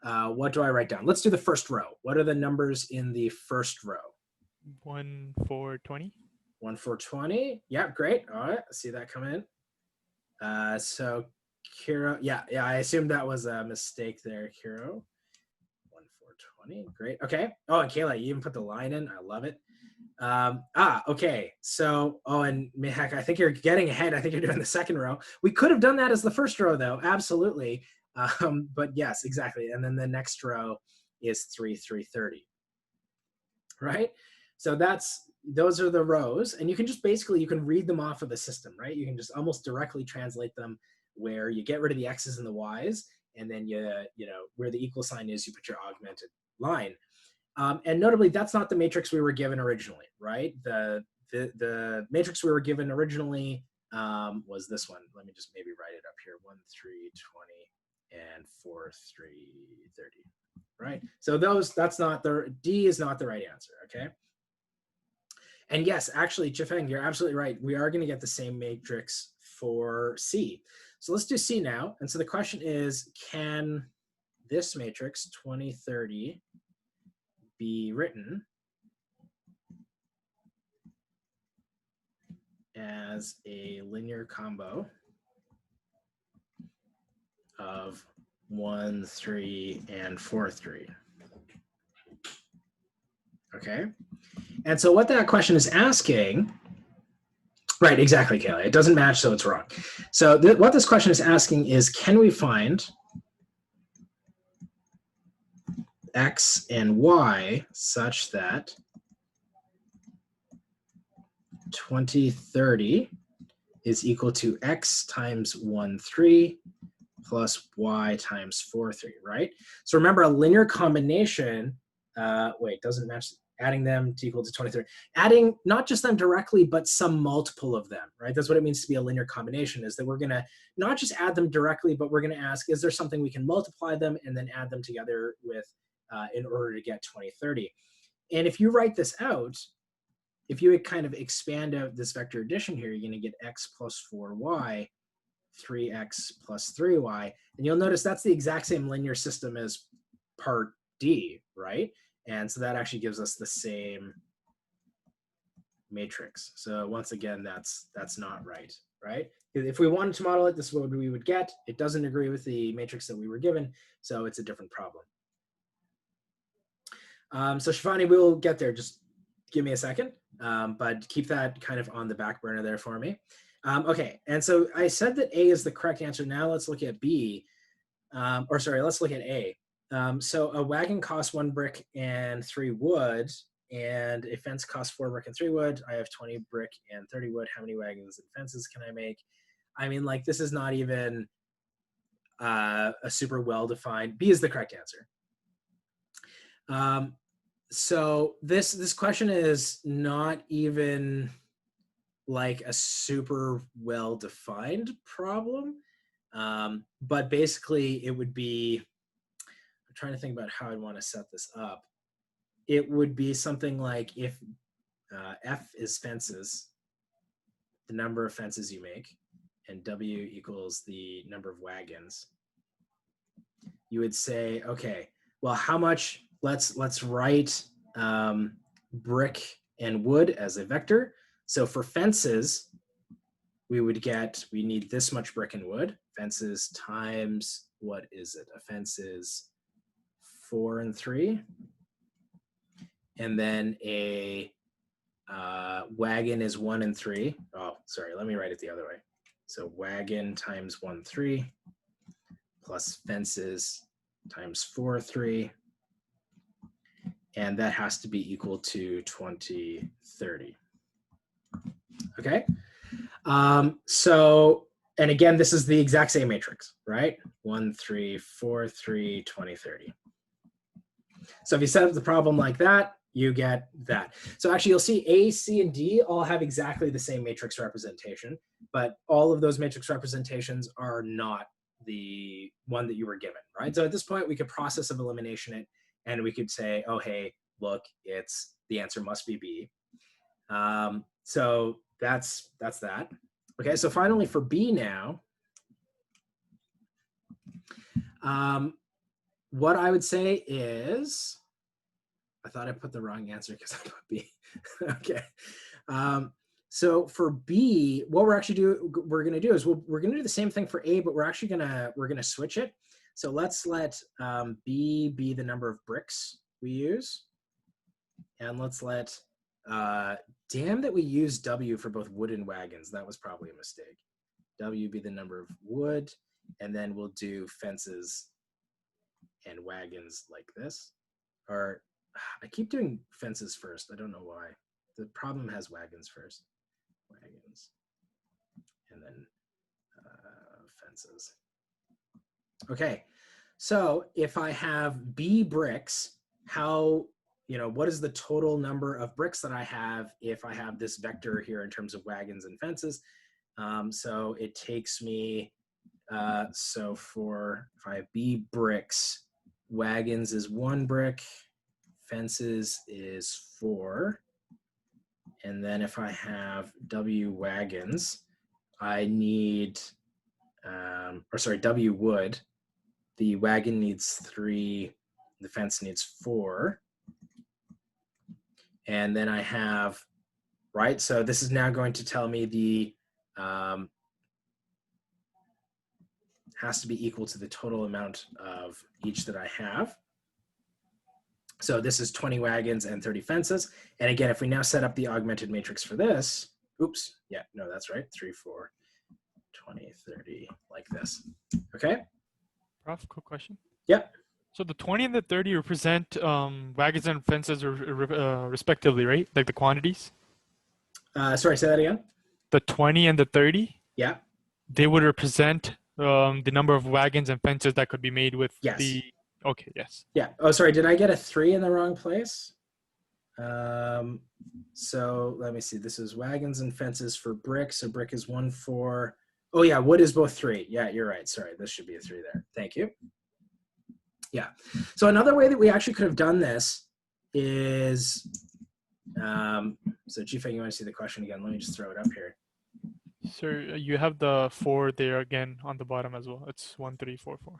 what do I write down? Let's do the first row. What are the numbers in the first row? 1, 4, 20. 1, 4, 20. Yeah, great. All right, I see that come in. So Kiro, yeah, I assumed that was a mistake there, Kiro. 1, 4, 20. Great. Okay. Oh, and Kayla, you even put the line in. I love it. Okay. So, oh, and Mihak, I think you're getting ahead. I think you're doing the second row. We could have done that as the first row, though. Absolutely. But yes, exactly. And then the next row is 3, 3, 30. Right? So those are the rows, and you can just basically, you can read them off of the system, right? You can just almost directly translate them, where you get rid of the X's and the Y's, and then you know, where the equal sign is, you put your augmented line. And notably, that's not the matrix we were given originally, right? The matrix we were given originally was this one. Let me just maybe write it up here: 1, 3, 20, and 4, 3, 30. Right? So that's not the, D is not the right answer, okay? And yes, actually, Chifeng, you're absolutely right. We are going to get the same matrix for C. So let's do C now. And so the question is, can this matrix 20, 30 be written as a linear combo of 1, 3, and 4, 3? Okay. And so what that question is asking, right, exactly, Kayla. It doesn't match, so it's wrong. So what this question is asking is, can we find X and Y such that 2030 is equal to X times 1, 3 plus Y times 4, 3, right? So remember, a linear combination, doesn't match, adding them to equal to 23. Adding not just them directly, but some multiple of them, right? That's what it means to be a linear combination, is that we're gonna not just add them directly, but we're gonna ask, is there something we can multiply them and then add them together with in order to get 2030? And if you write this out, if you kind of expand out this vector addition here, you're gonna get X plus 4Y 3x plus 3y. And you'll notice that's the exact same linear system as part D, right? And so that actually gives us the same matrix. So once again, that's not right, right? If we wanted to model it, this is what we would get. It doesn't agree with the matrix that we were given, so it's a different problem. So Shivani, we'll get there. Just give me a second, but keep that kind of on the back burner there for me. Okay, and so I said that A is the correct answer. Now let's look at B, or sorry, let's look at A. So a wagon costs 1 brick and 3 wood, and a fence costs 4 brick and 3 wood. I have 20 brick and 30 wood. How many wagons and fences can I make? I mean, like, this is not even a super well-defined. B is the correct answer. So this question is not even like a super well-defined problem, but basically it would be, I'm trying to think about how I'd want to set this up. It would be something like if F is fences, the number of fences you make, and W equals the number of wagons, you would say, okay, well, how much, let's write brick and wood as a vector. So for fences, we need this much brick and wood. Fences times, what is it? A fence is 4 and 3. And then a wagon is 1 and 3. Oh, sorry, let me write it the other way. So wagon times 1, 3, plus fences times 4, 3. And that has to be equal to 20, 30. Okay. So, and again, this is the exact same matrix, right? 1, 3, 4, 3, 20, 30. So if you set up the problem like that, you get that. So actually you'll see A, C, and D all have exactly the same matrix representation, but all of those matrix representations are not the one that you were given, right? So at this point, we could process of elimination it, and we could say, oh, hey, look, the answer must be B. So that's that. Okay, so finally for B now, what I would say is, I thought I put the wrong answer because I put B. Okay. So for B, what we're going to do is we're going to do the same thing for A, but we're actually we're going to switch it. So let's let B be the number of bricks we use. And let's let, damn that we use W for both wood and wagons. That was probably a mistake. W be the number of wood, and then we'll do fences and wagons like this. Or I keep doing fences first. I don't know why. The problem has wagons first. Wagons. And then fences. Okay. So if I have B bricks, what is the total number of bricks that I have if I have this vector here in terms of wagons and fences? So it takes me, if I have B bricks, wagons is 1 brick, fences is 4. And then if I have W wagons, I need, W wood, the wagon needs 3, the fence needs 4. And then I have, right? So this is now going to tell me the, has to be equal to the total amount of each that I have. So this is 20 wagons and 30 fences. And again, if we now set up the augmented matrix for this, oops, yeah, no, that's right, 3, 4, 20, 30, like this. Okay? Prof, quick question. Yep. So the 20 and the 30 represent wagons and fences respectively, right? Like the quantities? Sorry, say that again? The 20 and the 30? Yeah. They would represent the number of wagons and fences that could be made with the... Okay, yes. Yeah. Oh, sorry, did I get a 3 in the wrong place? So let me see. This is wagons and fences for brick. So brick is 1, 4. Oh yeah, wood is both 3. Yeah, you're right. Sorry, this should be a 3 there. Thank you. Yeah. So another way that we actually could have done this is, so Jifeng, you want to see the question again? Let me just throw it up here. So you have the 4 there again on the bottom as well. It's 1, 3, 4, 4.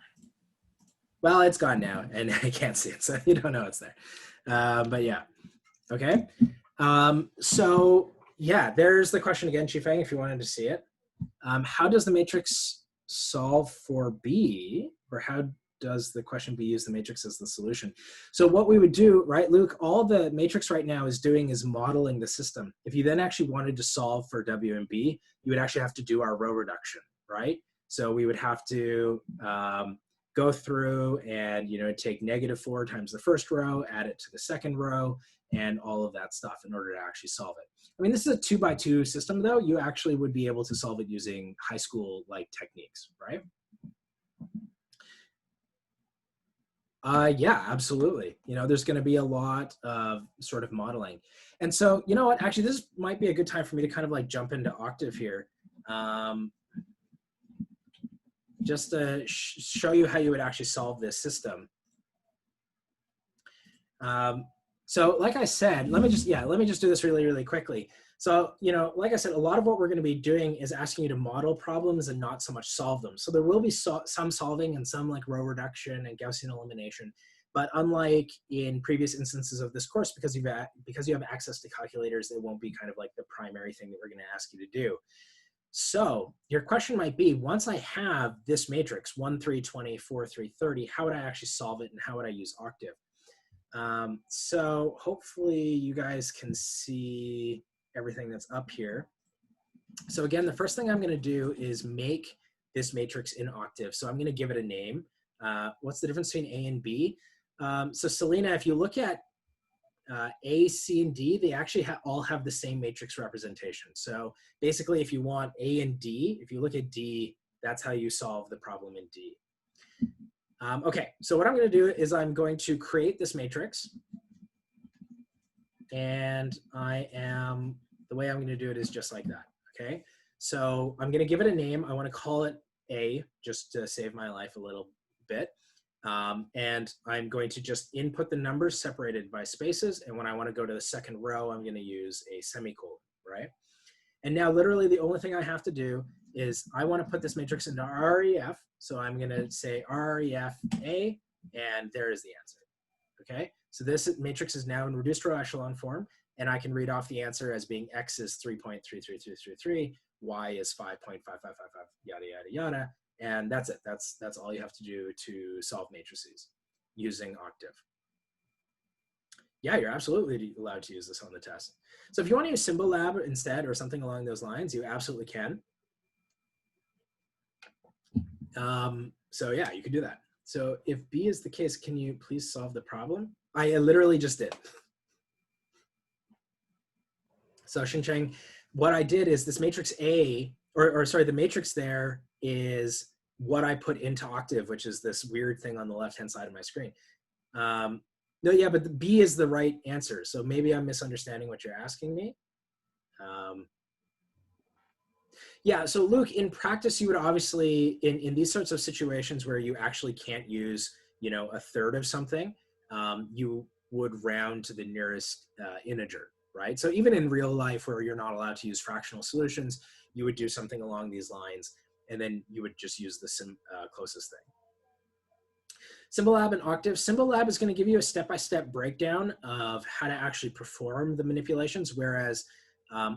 Well, it's gone now, and I can't see it, so you don't know it's there. But yeah, okay. So yeah, there's the question again, Chifeng, if you wanted to see it. How does the matrix solve for B, or how does the question B use the matrix as the solution? So what we would do, right, Luke, all the matrix right now is doing is modeling the system. If you then actually wanted to solve for W and B, you would actually have to do our row reduction, right? So we would have to go through and, you know, take -4 times the first row, add it to the second row, and all of that stuff in order to actually solve it. I mean, this is a 2x2 system, though. You actually would be able to solve it using high school-like techniques, right? Yeah, absolutely. You know, there's going to be a lot of sort of modeling. And so, you know what, actually, this might be a good time for me to kind of like jump into Octave here. Just to show you how you would actually solve this system. So like I said, let me just do this really, really quickly. So, you know, like I said, a lot of what we're going to be doing is asking you to model problems and not so much solve them. So there will be some solving and some like row reduction and Gaussian elimination. But unlike in previous instances of this course, because you have access to calculators, it won't be kind of like the primary thing that we're going to ask you to do. So your question might be, once I have this matrix, 1, 3, 20, 4, 3, 30, how would I actually solve it and how would I use Octave? So hopefully you guys can see everything that's up here. So again, the first thing I'm going to do is make this matrix in Octave. So I'm going to give it a name. What's the difference between A and B? So Selena, if you look at A, C, and D, they actually all have the same matrix representation. So basically, if you want A and D, if you look at D, that's how you solve the problem in D. Okay, so what I'm going to do is I'm going to create this matrix. And the way I'm going to do it is just like that, okay? So I'm going to give it a name. I want to call it A, just to save my life a little bit. And I'm going to just input the numbers separated by spaces. And when I want to go to the second row, I'm going to use a semicolon, right? And now literally the only thing I have to do is I want to put this matrix into REF. So I'm going to say REF A, and there is the answer, okay? So this matrix is now in reduced row echelon form, and I can read off the answer as being X is 3.33333, Y is 5.5555, yada, yada, yada. And that's it. That's all you have to do to solve matrices using Octave. Yeah, you're absolutely allowed to use this on the test. So if you want to use Symbol Lab instead or something along those lines, you absolutely can. So yeah, you can do that. So if B is the case, can you please solve the problem? I literally just did. So Xincheng, what I did is this matrix A, or sorry, the matrix there is what I put into Octave, which is this weird thing on the left-hand side of my screen. No, yeah, but the B is the right answer. So maybe I'm misunderstanding what you're asking me. Yeah, so Luke, in practice, you would obviously, in these sorts of situations where you actually can't use, you know, a third of something, you would round to the nearest integer, right? So even in real life where you're not allowed to use fractional solutions, you would do something along these lines, and then you would just use the closest thing. Symbol Lab and Octave. Symbol Lab is going to give you a step-by-step breakdown of how to actually perform the manipulations, whereas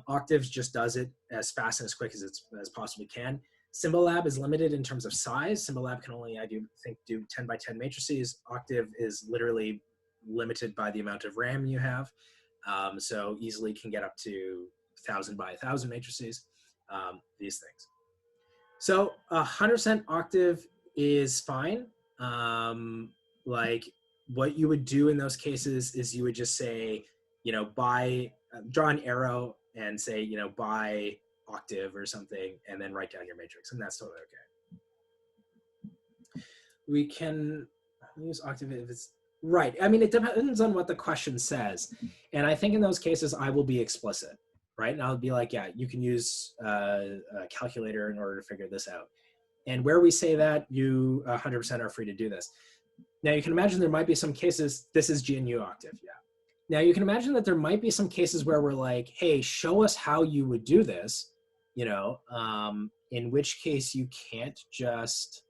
Octave just does it as fast and as quick as it possibly can. Symbol Lab is limited in terms of size. Symbol Lab can only, I think, do 10 by 10 matrices. Octave is literally limited by the amount of RAM you have, so easily can get up to 1,000 by 1,000 matrices, these things. So 100% Octave is fine. Like what you would do in those cases is you would just say, you know, draw an arrow and say, you know, by Octave or something, and then write down your matrix, and that's totally okay. We can use Octave if it's right. I mean, it depends on what the question says, and I think in those cases I will be explicit, right? And I'll be like, yeah, you can use a calculator in order to figure this out. And where we say that, you 100% are free to do this. Now you can imagine there might be some cases, this is GNU Octave, yeah. Now you can imagine that there might be some cases where we're like, hey, show us how you would do this. you know, in which case you can't just,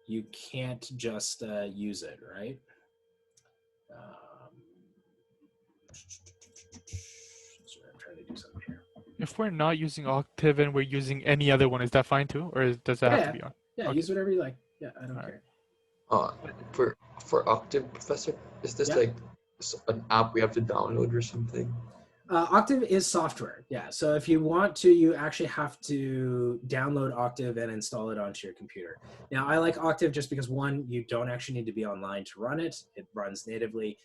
use it, right? Sorry, I'm trying to do something here. If we're not using Octave and we're using any other one, is that fine too, or does that have to be on? Yeah, Okay. use whatever you like. Yeah, I don't All care. For Octave, Professor, is this Yeah. like an app we have to download or something? Octave is software, yeah. So if you want to, you actually have to download Octave and install it onto your computer. Now, I like Octave just because, one, you don't actually need to be online to run it. It runs natively.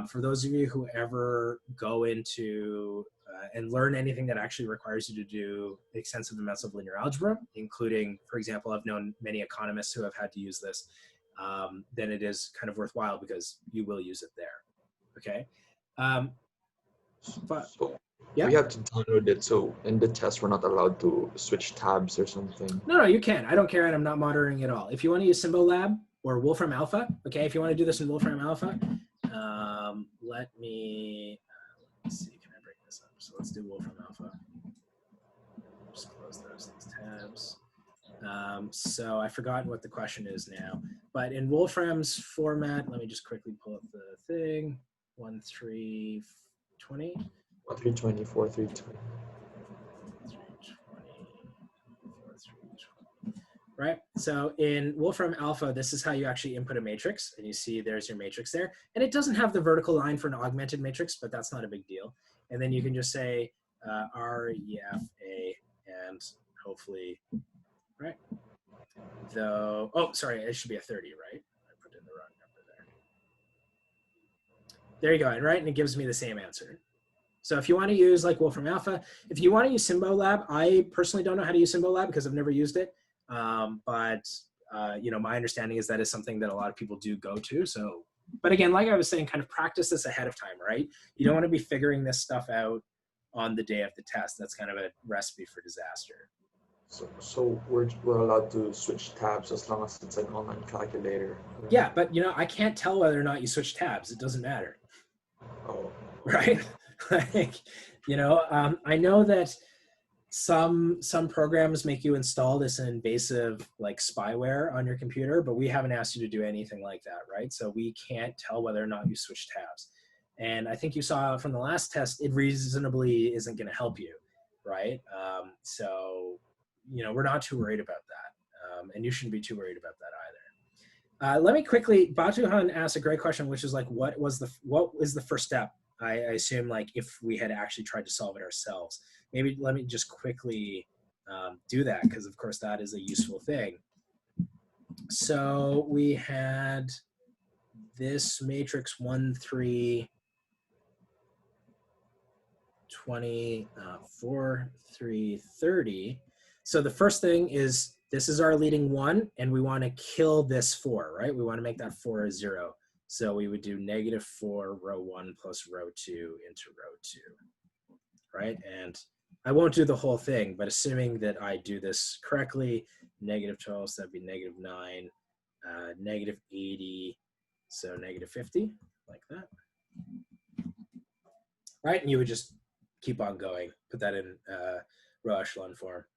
For those of you who ever go into and learn anything that actually requires you to do extensive amounts of linear algebra, including, for example, I've known many economists who have had to use this, then it is kind of worthwhile because you will use it there, okay? But So yeah. we have to download it. So in the test, we're not allowed to switch tabs or something. No, you can. I don't care, and I'm not monitoring at all. If you want to use Symbolab or Wolfram Alpha, okay, if you want to do this in Wolfram Alpha, let me see, can I break this up? So let's do Wolfram Alpha. Just close these tabs. So I've forgotten what the question is now, but in Wolfram's format, let me just quickly pull up the thing, 1320. 320, 4320. Right? So in Wolfram Alpha, this is how you actually input a matrix, and you see there's your matrix there. And it doesn't have the vertical line for an augmented matrix, but that's not a big deal. And then you can just say REFA, and hopefully, right? Though, oh, sorry, it should be a 30, right? I put in the wrong number there. There you go, and right, and it gives me the same answer. So if you want to use like Wolfram Alpha, if you want to use Symbolab, I personally don't know how to use Symbolab because I've never used it. You know, my understanding is that is something that a lot of people do go to. So, but again, like I was saying, kind of practice this ahead of time, right? You don't want to be figuring this stuff out on the day of the test. That's kind of a recipe for disaster. So we're allowed to switch tabs as long as it's an online calculator. Right? Yeah, but you know, I can't tell whether or not you switch tabs. It doesn't matter. Oh. Right? Like, you know, I know that some programs make you install this invasive like spyware on your computer, but we haven't asked you to do anything like that, right? So we can't tell whether or not you switch tabs. And I think you saw from the last test, it reasonably isn't going to help you, right? So, you know, we're not too worried about that. And you shouldn't be too worried about that either. Let me quickly, Batuhan asked a great question, which is like, what is the first step? I assume like if we had actually tried to solve it ourselves. Maybe let me just quickly do that, because of course that is a useful thing. So we had this matrix 1, 3, 20, 4, 3, 30. So the first thing is, this is our leading 1, and we want to kill this 4, right? We want to make that 4 a 0. So we would do -4 row 1 plus row 2 into row 2, right? And I won't do the whole thing, but assuming that I do this correctly, -12, so that'd be -9, -80, so -50, like that. Right, and you would just keep on going, put that in row echelon form.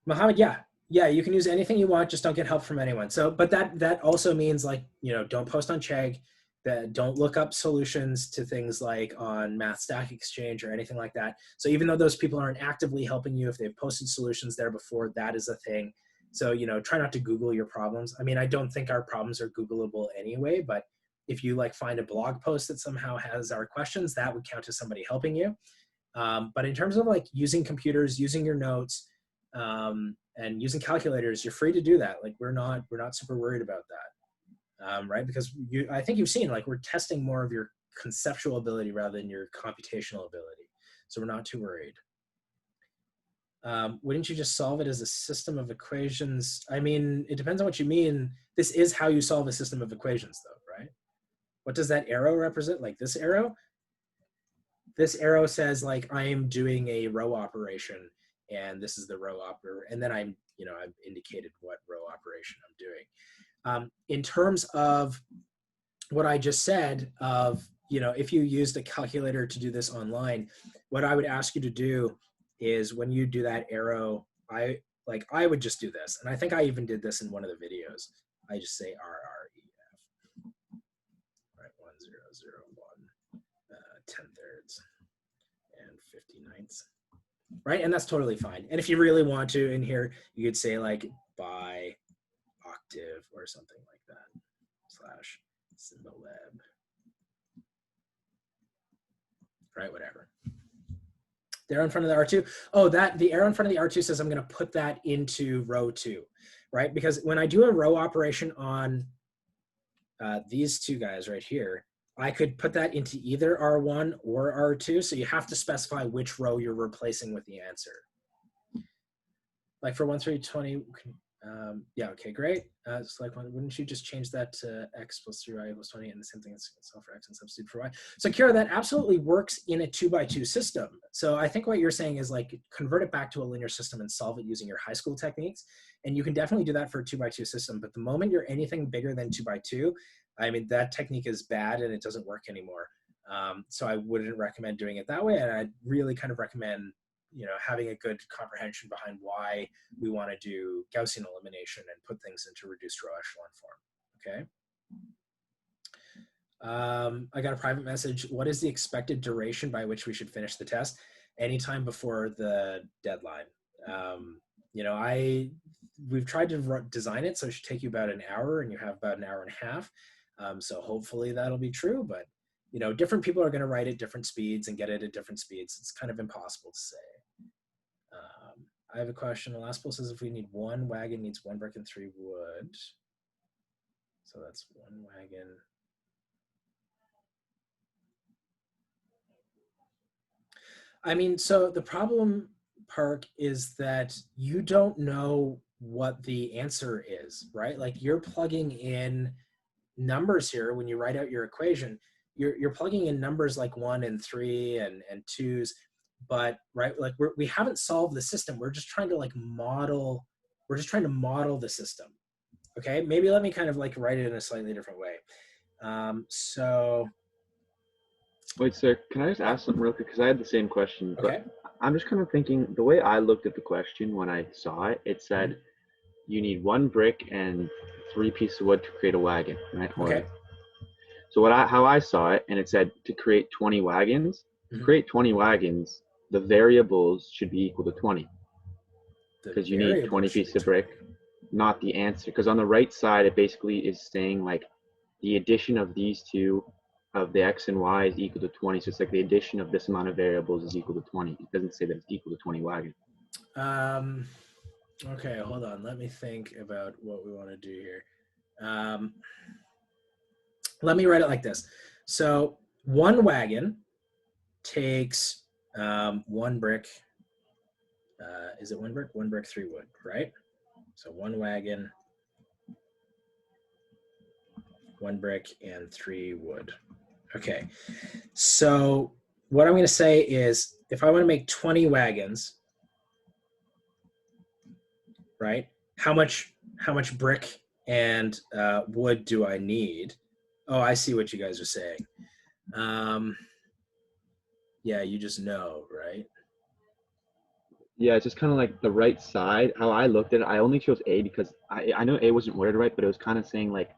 Mohammed, yeah, you can use anything you want, just don't get help from anyone. So, but that also means, like, you know, don't post on Chegg, that don't look up solutions to things like on Math Stack Exchange or anything like that. So even though those people aren't actively helping you, if they've posted solutions there before, that is a thing. So, you know, try not to Google your problems. I mean, I don't think our problems are Googleable anyway, but if you like find a blog post that somehow has our questions, that would count as somebody helping you. But in terms of like using computers, using your notes, and using calculators, you're free to do that. Like we're not super worried about that, right? Because I think you've seen, like, we're testing more of your conceptual ability rather than your computational ability. So we're not too worried. Wouldn't you just solve it as a system of equations? I mean, it depends on what you mean. This is how you solve a system of equations though, right? What does that arrow represent? Like this arrow? This arrow says like I am doing a row operation, and this is the row operator, and then I've indicated what row operation I'm doing. In terms of what I just said of, you know, if you used a calculator to do this online, what I would ask you to do is when you do that arrow, I would just do this. And I think I even did this in one of the videos. I just say RREF, right? 1, 0, 0, 1, 10 thirds, and 50 ninths, right? And that's totally fine. And if you really want to in here, you could say like by octave or something like that, slash symbolab, right? Whatever. The arrow in front of the R2. Oh, the arrow in front of the R2 says I'm going to put that into row 2, right? Because when I do a row operation on these two guys right here, I could put that into either R1 or R2. So you have to specify which row you're replacing with the answer. Like for 1, 3, 20, yeah, okay, great. It's like, wouldn't you just change that to x plus 3y equals 20 and the same thing as solve for x and substitute for y? So Kira, that absolutely works in a 2x2 system. So I think what you're saying is like convert it back to a linear system and solve it using your high school techniques. And you can definitely do that for a 2x2 system. But the moment you're anything bigger than 2x2, I mean, that technique is bad and it doesn't work anymore. So I wouldn't recommend doing it that way. And I'd really kind of recommend, you know, having a good comprehension behind why we want to do Gaussian elimination and put things into reduced row echelon form, okay? I got a private message. What is the expected duration by which we should finish the test? Anytime before the deadline. You know, we've tried to design it so it should take you about an hour and you have about an hour and a half. So hopefully that'll be true, but you know, different people are going to write at different speeds and get it at different speeds. It's kind of impossible to say. I have a question. The last poll says if we need 1 wagon, needs 1 brick and 3 wood. So that's 1 wagon. I mean, so the problem, Park, is that you don't know what the answer is, right? Like you're plugging in numbers here when you write out your equation. You're plugging in numbers like 1 and 3 and 2s, but right, like we haven't solved the system. We're just trying to like model. We're just trying to model the system. Okay, maybe let me kind of like write it in a slightly different way. So. Wait, sir, can I just ask something real quick? Because I had the same question. Okay. But I'm just kind of thinking, the way I looked at the question when I saw it, it said you need 1 brick and 3 pieces of wood to create a wagon, right? Okay. So how I saw it, and it said to create 20 wagons, to create 20 wagons, the variables should be equal to 20. Because you need 20 pieces of brick, not the answer. Because on the right side, it basically is saying like the addition of these two of the x and y is equal to 20. So it's like the addition of this amount of variables is equal to 20. It doesn't say that it's equal to 20 wagons. Okay, hold on. Let me think about what we want to do here. Let me write it like this. So 1 wagon takes 1 brick. Is it 1 brick? 1 brick, 3 wood, right? So 1 wagon, 1 brick, and 3 wood. Okay. So what I'm going to say is if I want to make 20 wagons, right? How much brick and wood do I need? Oh, I see what you guys are saying. Yeah, you just know, right? Yeah, it's just kind of like the right side. How I looked at it, I only chose A because I know A wasn't worded right, but it was kind of saying like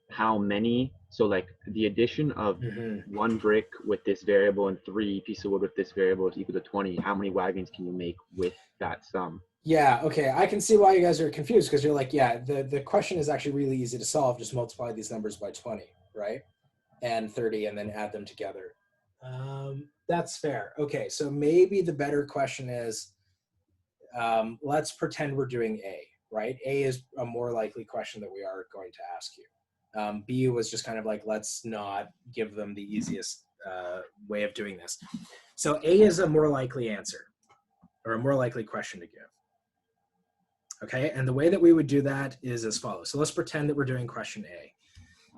how many. So like the addition of 1 brick with this variable and 3 pieces of wood with this variable is equal to 20. How many wagons can you make with that sum? Yeah, okay. I can see why you guys are confused because you're like, yeah, the question is actually really easy to solve. Just multiply these numbers by 20, right? And 30 and then add them together. That's fair. Okay, so maybe the better question is, let's pretend we're doing A, right? A is a more likely question that we are going to ask you. B was just kind of like, let's not give them the easiest way of doing this. So A is a more likely answer or a more likely question to give. Okay, and the way that we would do that is as follows. So let's pretend that we're doing question A.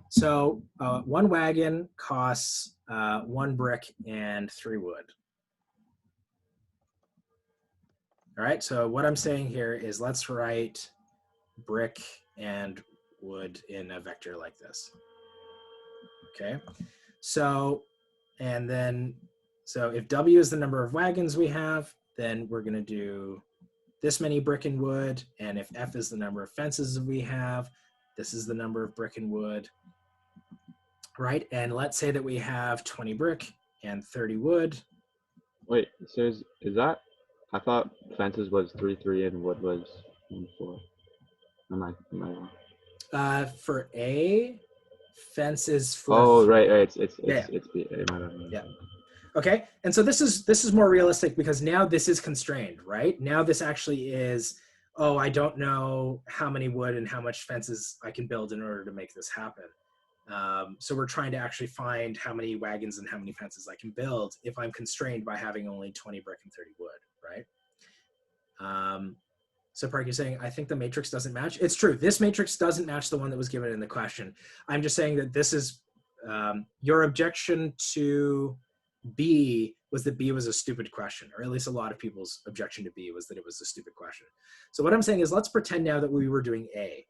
So 1 wagon costs 1 brick and 3 wood. All right, so what I'm saying here is let's write brick and wood in a vector like this. Okay, so And then, so if W is the number of wagons we have, then we're going to do this many brick and wood. And if F is the number of fences we have, this is the number of brick and wood, right? And let's say that we have 20 brick and 30 wood. Wait, so is that? I thought fences was 3, 3, and wood was 1, 4. Am I wrong? For A, fence is 4. Oh, right. Yeah. It's B. Yeah. Okay, and so this is more realistic because now this is constrained, right? Now this actually is, oh, I don't know how many wood and how much fences I can build in order to make this happen. So we're trying to actually find how many wagons and how many fences I can build if I'm constrained by having only 20 brick and 30 wood, right? So Park, you're saying, I think the matrix doesn't match. It's true, this matrix doesn't match the one that was given in the question. I'm just saying that this is, your objection to B was that B was a stupid question, or at least a lot of people's objection to B was that it was a stupid question. So what I'm saying is, let's pretend now that we were doing A,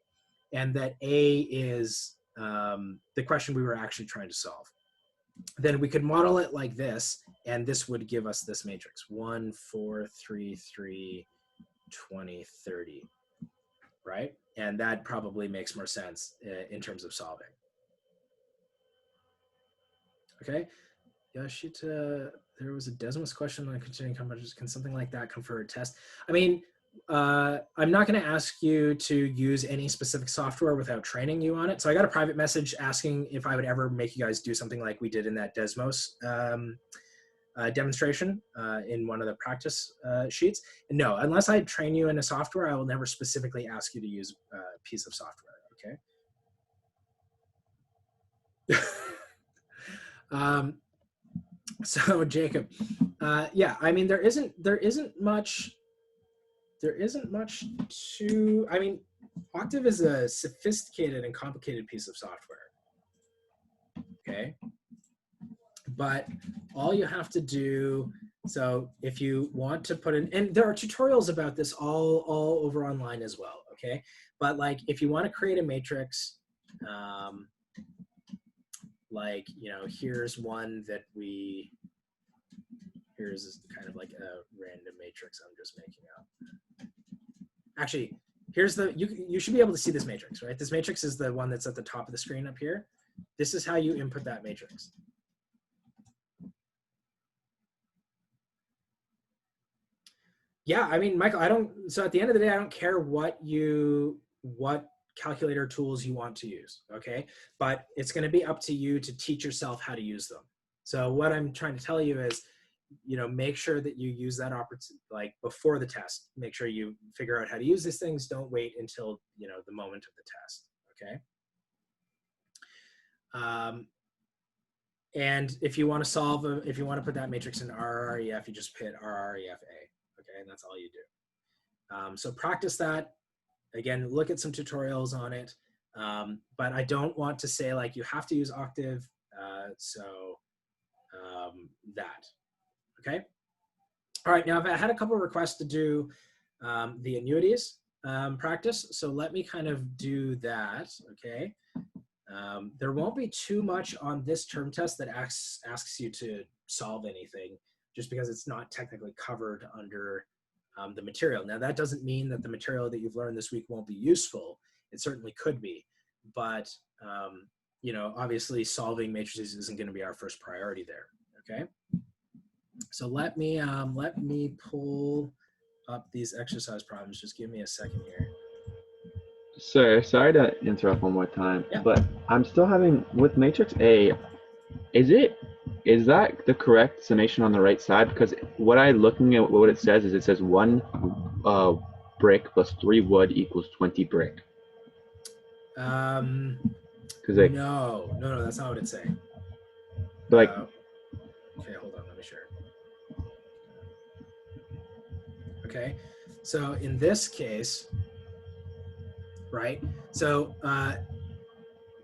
and that A is the question we were actually trying to solve. Then we could model it like this, and this would give us this matrix: 1, 4, 3, 3, 20, 30, right? And that probably makes more sense in terms of solving. Okay. Yashita, there was a Desmos question on continuing comparables. Can something like that come for a test? I mean, I'm not going to ask you to use any specific software without training you on it. So I got a private message asking if I would ever make you guys do something like we did in that Desmos demonstration in one of the practice sheets. And no, unless I train you in a software, I will never specifically ask you to use a piece of software, okay? So Jacob, yeah, I mean, there isn't much to, I mean, Octave is a sophisticated and complicated piece of software, okay? But all you have to do, so if you want to put in, and there are tutorials about this all over online as well, okay? But like, if you want to create a matrix, like, you know, here's one that here's kind of like a random matrix I'm just making up. Actually, here's the, you should be able to see this matrix, right? This matrix is the one that's at the top of the screen up here. This is how you input that matrix. Yeah, I mean, Michael, so at the end of the day, I don't care what calculator tools you want to use, okay? But it's gonna be up to you to teach yourself how to use them. So what I'm trying to tell you is, you know, make sure that you use that opportunity, like before the test, make sure you figure out how to use these things. Don't wait until, you know, the moment of the test, okay? And if you want to solve, if you want to put that matrix in RREF, you just hit RREFA, okay? And that's all you do. So practice that. Again, look at some tutorials on it. But I don't want to say like you have to use Octave, that. Okay. All right. Now, I had a couple of requests to do the annuities practice. So let me kind of do that. Okay. There won't be too much on this term test that asks you to solve anything, just because it's not technically covered under the material. Now, that doesn't mean that the material that you've learned this week won't be useful. It certainly could be. But, you know, obviously solving matrices isn't going to be our first priority there. Okay. So let me pull up these exercise problems. Just give me a second here. Sir, sorry to interrupt one more time, yeah. But I'm still having, with matrix A, is that the correct summation on the right side? Because what I'm looking at, what it says is, it says 1 brick plus 3 wood equals 20 brick. No, that's not what it's saying. But like, okay, hold on, let me share. Okay, so in this case, right, so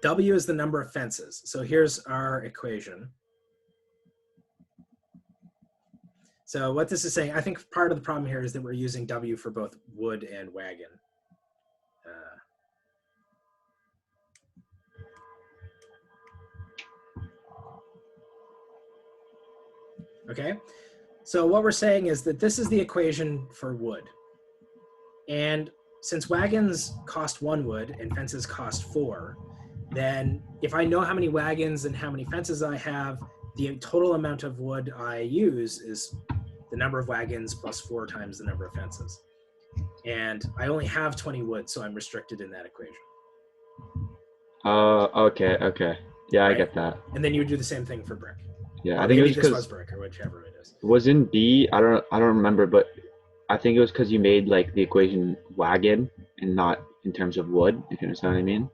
W is the number of fences. So here's our equation. So what this is saying, I think part of the problem here is that we're using W for both wood and wagon. okay? So what we're saying is that this is the equation for wood. And since wagons cost 1 wood and fences cost 4, then if I know how many wagons and how many fences I have, the total amount of wood I use is the number of wagons plus 4 times the number of fences. And I only have 20 wood, so I'm restricted in that equation. Okay, okay. Yeah, Right? I get that. And then you would do the same thing for brick. Yeah, Or I think it maybe was this was because brick or whichever it is. was in B. I don't remember, but I think it was because you made like the equation wagon and not in terms of wood. If you understand what I mean?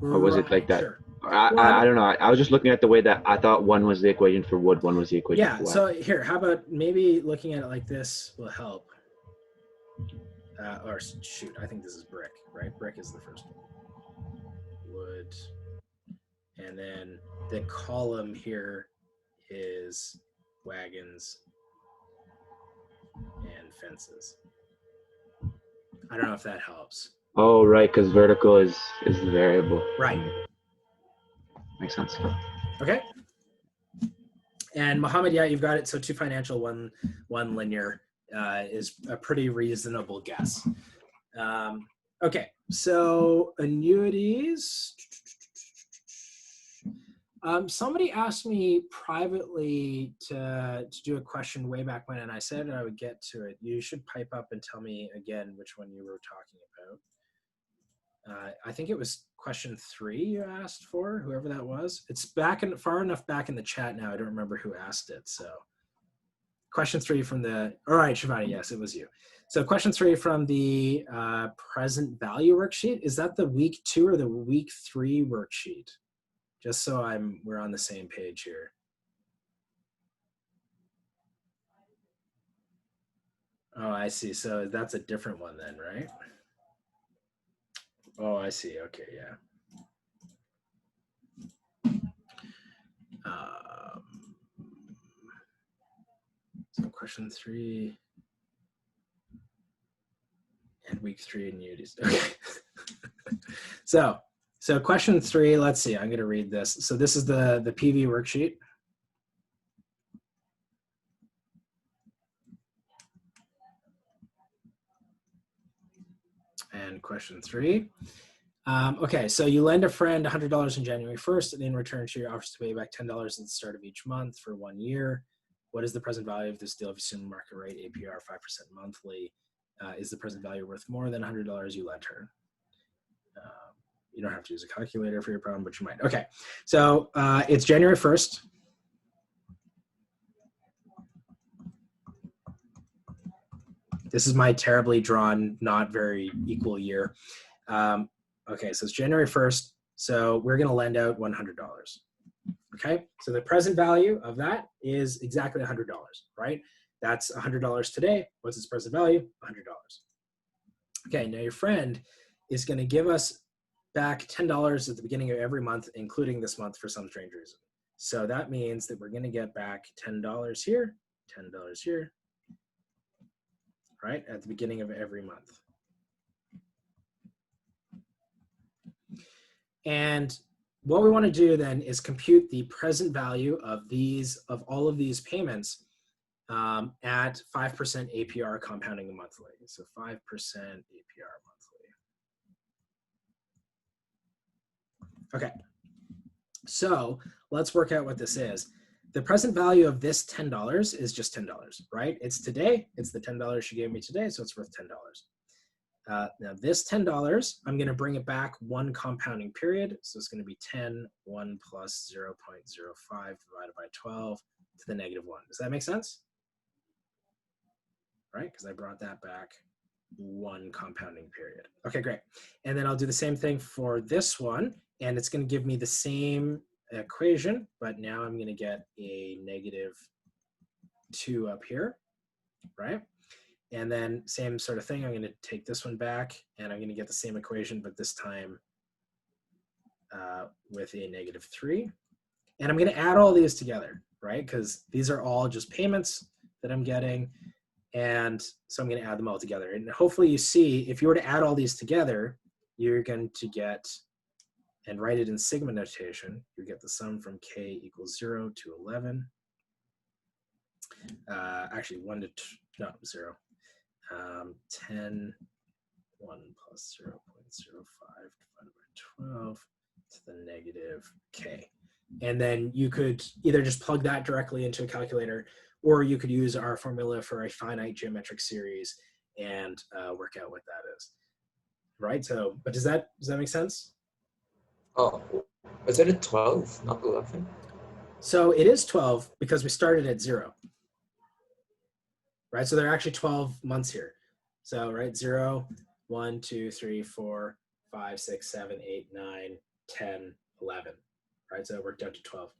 Or was it like that? Sure. I don't know. I was just looking at the way that I thought one was the equation for wood, one was the equation Yeah, for wagon. so here, how about maybe looking at it like this will help. Or shoot, I think this is brick, right? Brick is the first one. Wood. And then the column here is wagons and fences. I don't know if that helps. Oh, right, because vertical is the variable. Right. Makes sense. Okay. And Mohammed, yeah, you've got it. So 2 financial, one linear is a pretty reasonable guess. Okay, so annuities. Somebody asked me privately to do a question way back when, and I said I would get to it. You should pipe up and tell me again which one you were talking about. I think it was question 3 you asked for, whoever that was. It's far enough back in the chat now. I don't remember who asked it. So question 3 from the, all right, Shivani, yes, it was you. So question 3 from the present value worksheet. Is that the week 2 or the week 3 worksheet? Just so we're on the same page here. Oh, I see. So that's a different one then, right? Oh, I see. Okay, yeah. So question 3 and week 3 annuities. Okay. So question 3, let's see, I'm going to read this. So this is the PV worksheet. And question 3. Okay, so you lend a friend $100 on January 1st, and in return, she offers to pay back $10 at the start of each month for 1 year. What is the present value of this deal if you assume market rate APR 5% monthly? Is the present value worth more than $100 you lent her? You don't have to use a calculator for your problem, but you might. Okay, so it's January 1st. This is my terribly drawn, not very equal year. Okay, so it's January 1st. So we're going to lend out $100. Okay, so the present value of that is exactly $100, right? That's $100 today. What's its present value? $100. Okay, now your friend is going to give us back $10 at the beginning of every month, including this month for some strange reason. So that means that we're going to get back $10 here, $10 here, right, at the beginning of every month. And what we want to do then is compute the present value of all of these payments at 5% APR compounding monthly. So 5% APR monthly. Okay, so let's work out what this is. The present value of this $10 is just $10, right? It's today, it's the $10 she gave me today, so it's worth $10. Now this $10, I'm going to bring it back 1 compounding period. So it's going to be 10, 1 plus 0.05 divided by 12 to the negative 1. Does that make sense? Right, because I brought that back 1 compounding period. Okay, great. And then I'll do the same thing for this one, and it's going to give me the same equation, but now I'm going to get a -2 up here, right? And then same sort of thing, I'm going to take this one back, and I'm going to get the same equation, but this time with a -3. And I'm going to add all these together, right? Because these are all just payments that I'm getting. And so I'm going to add them all together. And hopefully you see, if you were to add all these together, you're going to get, and write it in sigma notation, you get the sum from k equals 0 to 11. actually 1 to 0. 10, 1 plus 0.05 divided by 12 to the negative k. And then you could either just plug that directly into a calculator, or you could use our formula for a finite geometric series and work out what that is. Right? So, but does that make sense? Oh, is it a 12, not 11? So it is 12 because we started at 0. Right? So there are actually 12 months here. So, right, 0, 1, 2, 3, 4, 5, 6, 7, 8, 9, 10, 11. Right? So it worked out to 12.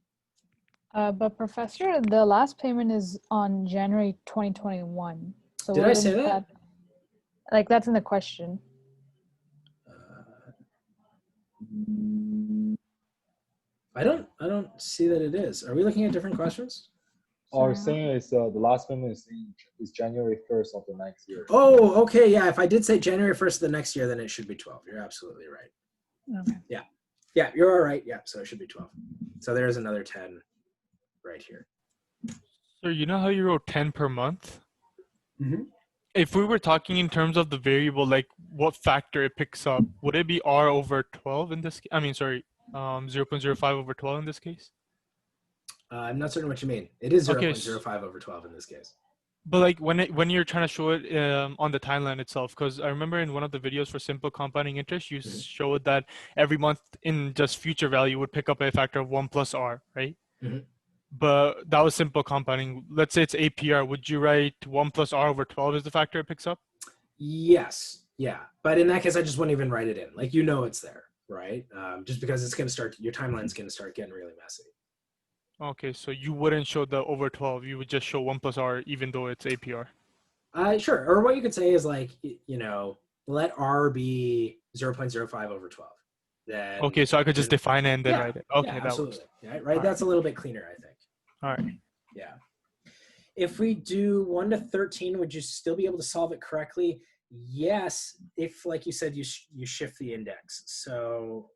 But Professor, the last payment is on January 2021. So Did I say wouldn't that? Like, that's in the question. I don't see that it is. Are we looking at different questions? Our saying is the last payment is January 1st of the next year. Oh, okay, yeah. If I did say January 1st of the next year, then it should be 12. You're absolutely right. Okay. Yeah, you're all right. Yeah, so it should be 12. So there's another 10 right here. So you know how you wrote 10 per month? Mm-hmm. If we were talking in terms of the variable, like what factor it picks up, would it be r over 12 in this? I mean, sorry, 0.05 over 12 in this case? I'm not certain what you mean. It is Okay, 0.05 over 12 in this case. But like when you're trying to show it on the timeline itself, because I remember in one of the videos for simple compounding interest, you showed that every month in just future value would pick up a factor of 1 plus r, right? Mm-hmm. But that was simple compounding. Let's say it's APR. Would you write 1 plus r over 12 as the factor it picks up? Yes, yeah. But in that case, I just wouldn't even write it in. Like, you know it's there, right? Just because it's going to start, your timeline's going to start getting really messy. Okay, so you wouldn't show the over 12. You would just show 1 plus r even though it's APR. Sure. Or what you could say is like, you know, let r be 0.05 over 12. Then, Okay, so I could just define it and then write it. Okay, yeah, that absolutely. works. Yeah, right. That's a little bit cleaner, I think. All right. Yeah. If we do 1 to 13, would you still be able to solve it correctly? Yes, if, like you said, you shift the index. So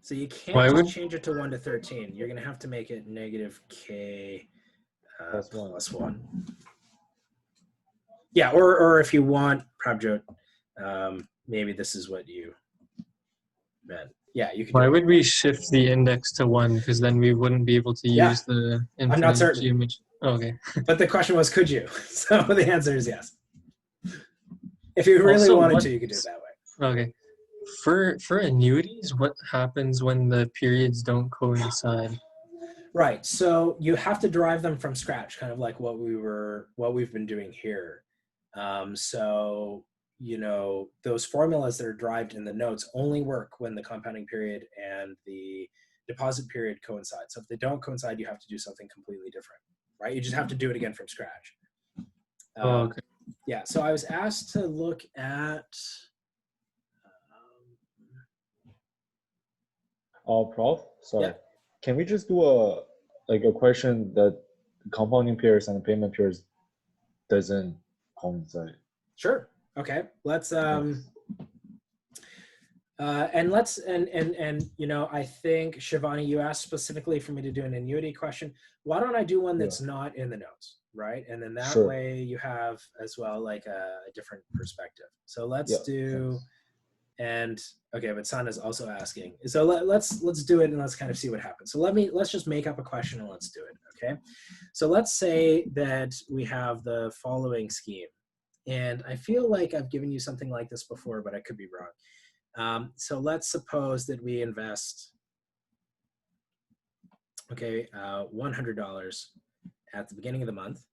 you can't just change it to 1 to 13. You're going to have to make it negative k plus 1. Yeah, or if you want, Prabjot, maybe this is what you meant. Yeah, you could. Why would we shift the index to 1? Because then we wouldn't be able to use the infinite. I'm not certain. Geometry. Oh, okay. But the question was, could you? So the answer is yes. If you really wanted to, you could do it that way. Okay. For annuities, what happens when the periods don't coincide? Right. So you have to derive them from scratch, kind of like what we've been doing here. So, you know, those formulas that are derived in the notes only work when the compounding period and the deposit period coincide. So if they don't coincide, you have to do something completely different, right? You just have to do it again from scratch. Okay. Yeah. So I was asked to look at. Prof, sorry. Yeah. Can we just do a question that the compounding periods and the payment periods doesn't coincide? Sure. Okay. Let's and you know, I think Shivani, you asked specifically for me to do an annuity question. Why don't I do one that's not in the notes, right? And then that way you have as well like a different perspective. So let's do. And okay, but San is also asking. So let's do it and let's kind of see what happens. So let's just make up a question and let's do it. Okay. So let's say that we have the following scheme, and I feel like I've given you something like this before, but I could be wrong. So let's suppose that we invest, okay, $100 at the beginning of the month.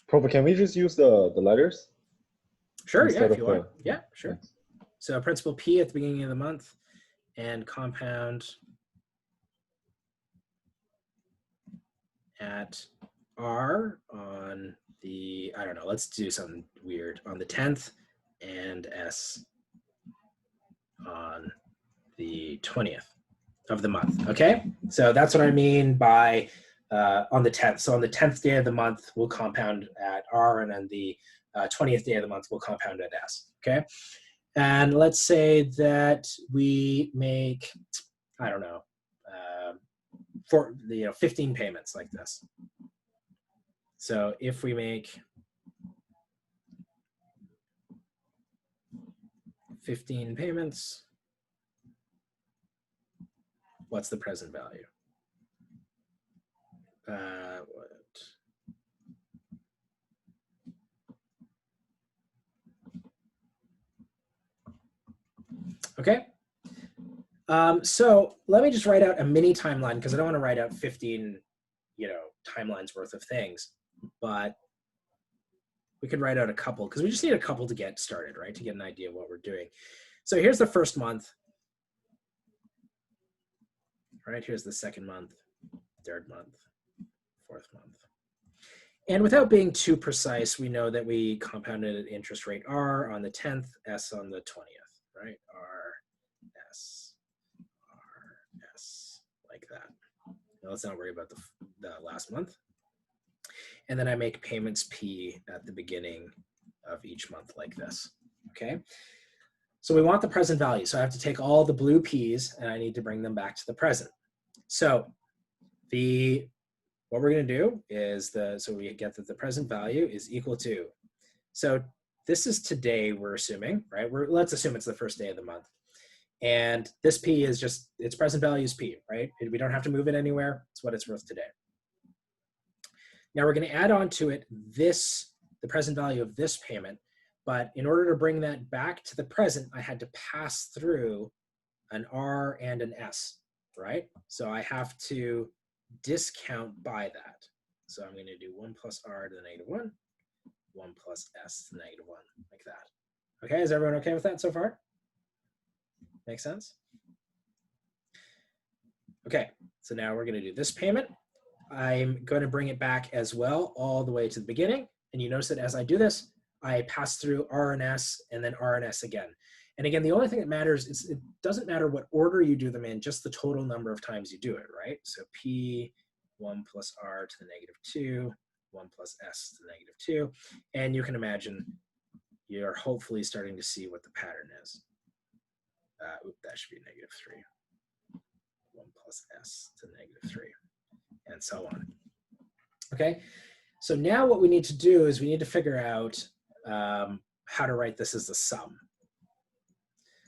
Prof, can we just use the letters? Sure, yeah, if you want. Yeah, sure. So principal P at the beginning of the month and compound at R on the, I don't know, let's do something weird, on the 10th, and S on the 20th of the month, okay? So that's what I mean by on the 10th. So on the 10th day of the month, we'll compound at R, and on the 20th day of the month, we'll compound at S, okay? And let's say that we make, I don't know, 15 payments like this. So if we make 15 payments, what's the present value? Okay. So let me just write out a mini timeline because I don't want to write out 15, timelines worth of things, but we could write out a couple because we just need a couple to get started, right? To get an idea of what we're doing. So here's the first month. Right, here's the second month, third month, fourth month. And without being too precise, we know that we compounded at interest rate R on the 10th, S on the 20th, right? R, S, like that. Now let's not worry about the last month. And then I make payments P at the beginning of each month like this, okay? So we want the present value. So I have to take all the blue P's and I need to bring them back to the present. So what we're going to do is so we get that the present value is equal to, so this is today we're assuming, right? Let's assume it's the first day of the month. And this P is just, its present value is P, right? We don't have to move it anywhere. It's what it's worth today. Now we're going to add on to it the present value of this payment. But in order to bring that back to the present, I had to pass through an R and an S, right? So I have to discount by that. So I'm going to do 1 plus R to the negative 1, 1 plus S to the negative 1, like that. Okay, is everyone okay with that so far? Make sense? Okay, so now we're going to do this payment. I'm going to bring it back as well all the way to the beginning. And you notice that as I do this, I pass through R and S and then R and S again. And again, the only thing that matters is it doesn't matter what order you do them in, just the total number of times you do it, right? So P, 1 plus R to the negative 2, 1 plus S to the negative 2. And you can imagine you're hopefully starting to see what the pattern is. That should be negative 3. 1 plus S to the negative 3, and so on. Okay, so now what we need to do is we need to figure out how to write this as a sum.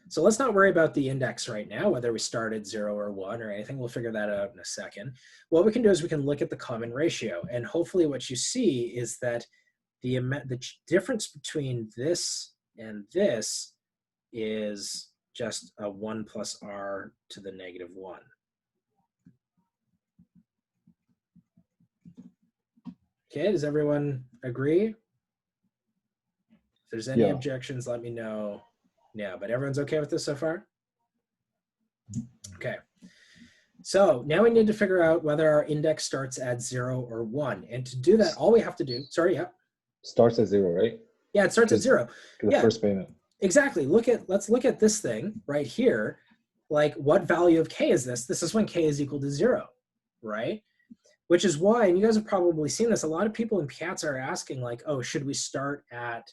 So let's not worry about the index right now, whether we start at 0 or 1 or anything. We'll figure that out in a second. What we can do is we can look at the common ratio. And hopefully what you see is that the difference between this and this is just a 1 plus R to the negative 1. Okay, does everyone agree? If there's any objections, let me know. Yeah, but everyone's okay with this so far? Okay. So now we need to figure out whether our index starts at 0 or 1. And to do that, all we have to do, sorry, yeah. Starts at 0, right? Yeah, it starts at 0. The first payment. Exactly. Let's look at this thing right here. Like, what value of K is this? This is when K is equal to 0, right? Which is why, and you guys have probably seen this, a lot of people in Piazza are asking like, oh, should we start at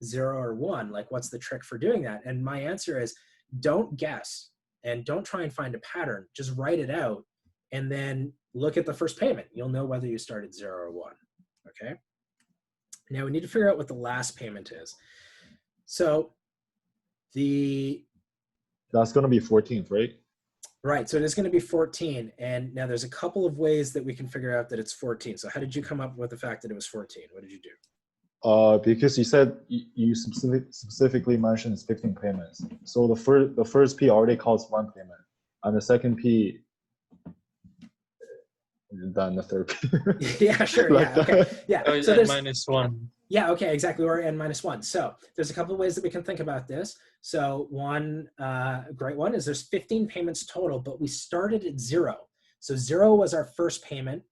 0 or 1? Like, what's the trick for doing that? And my answer is, don't guess and don't try and find a pattern. Just write it out and then look at the first payment. You'll know whether you start at 0 or 1, okay? Now we need to figure out what the last payment is. So that's going to be 14th, right? Right, so it is going to be 14. And now there's a couple of ways that we can figure out that it's 14. So how did you come up with the fact that it was 14? What did you do? Because you said you specifically mentioned it's 15 payments. So the first P already counts 1 payment, and the second P, then the third P. Yeah, sure. Like Yeah. Okay. Yeah. Oh, So there's -1. Yeah. Okay. Exactly. Or n-1. So there's a couple of ways that we can think about this. So one great one is there's 15 payments total, but we started at 0. So 0 was our first payment.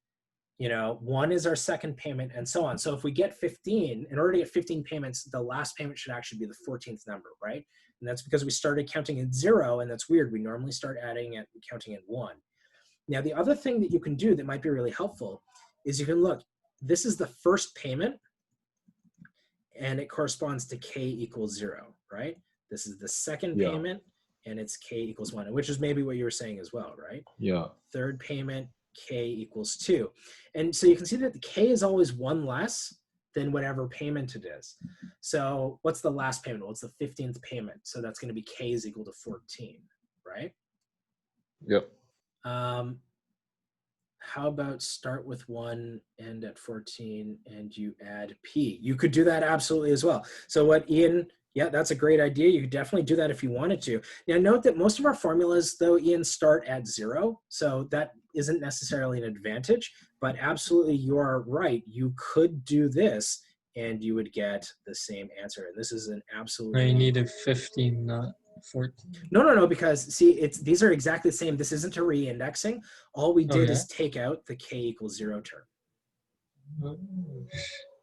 1 is our second payment, and so on. So if we get 15, in order to get 15 payments, the last payment should actually be the 14th number, right? And that's because we started counting at 0, and that's weird. We normally start counting at 1. Now, the other thing that you can do that might be really helpful is you can look, this is the first payment, and it corresponds to K equals 0, right? This is the second Yeah. payment, and it's k equals 1, which is maybe what you were saying as well, right? Yeah. Third payment, k equals 2. And so you can see that the k is always 1 less than whatever payment it is. So what's the last payment? Well, it's the 15th payment. So that's going to be k is equal to 14, right? Yep. How about start with 1, end at 14, and you add p? You could do that absolutely as well. So what Ian, yeah, that's a great idea. You could definitely do that if you wanted to. Now note that most of our formulas, though, Ian, start at 0. So that isn't necessarily an advantage, but absolutely you are right. You could do this and you would get the same answer. And this is an absolutely... I needed 15, not 14. No, because see, these are exactly the same. This isn't a re-indexing. All we did is take out the k equals 0 term. Oh,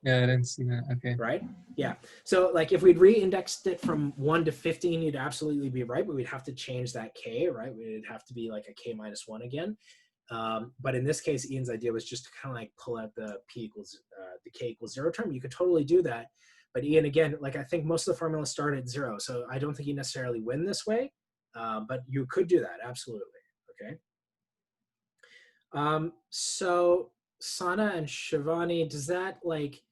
yeah, I didn't see that. Okay. Right? Yeah. So like if we'd re-indexed it from 1 to 15, you'd absolutely be right, but we'd have to change that k, right? It'd have to be like a k minus 1 again. But in this case, Ian's idea was just to kind of like pull out the the k equals 0 term. You could totally do that. But Ian, again, like I think most of the formulas start at 0, so I don't think you necessarily win this way, but you could do that, absolutely, okay? So Sana and Shivani, does that like,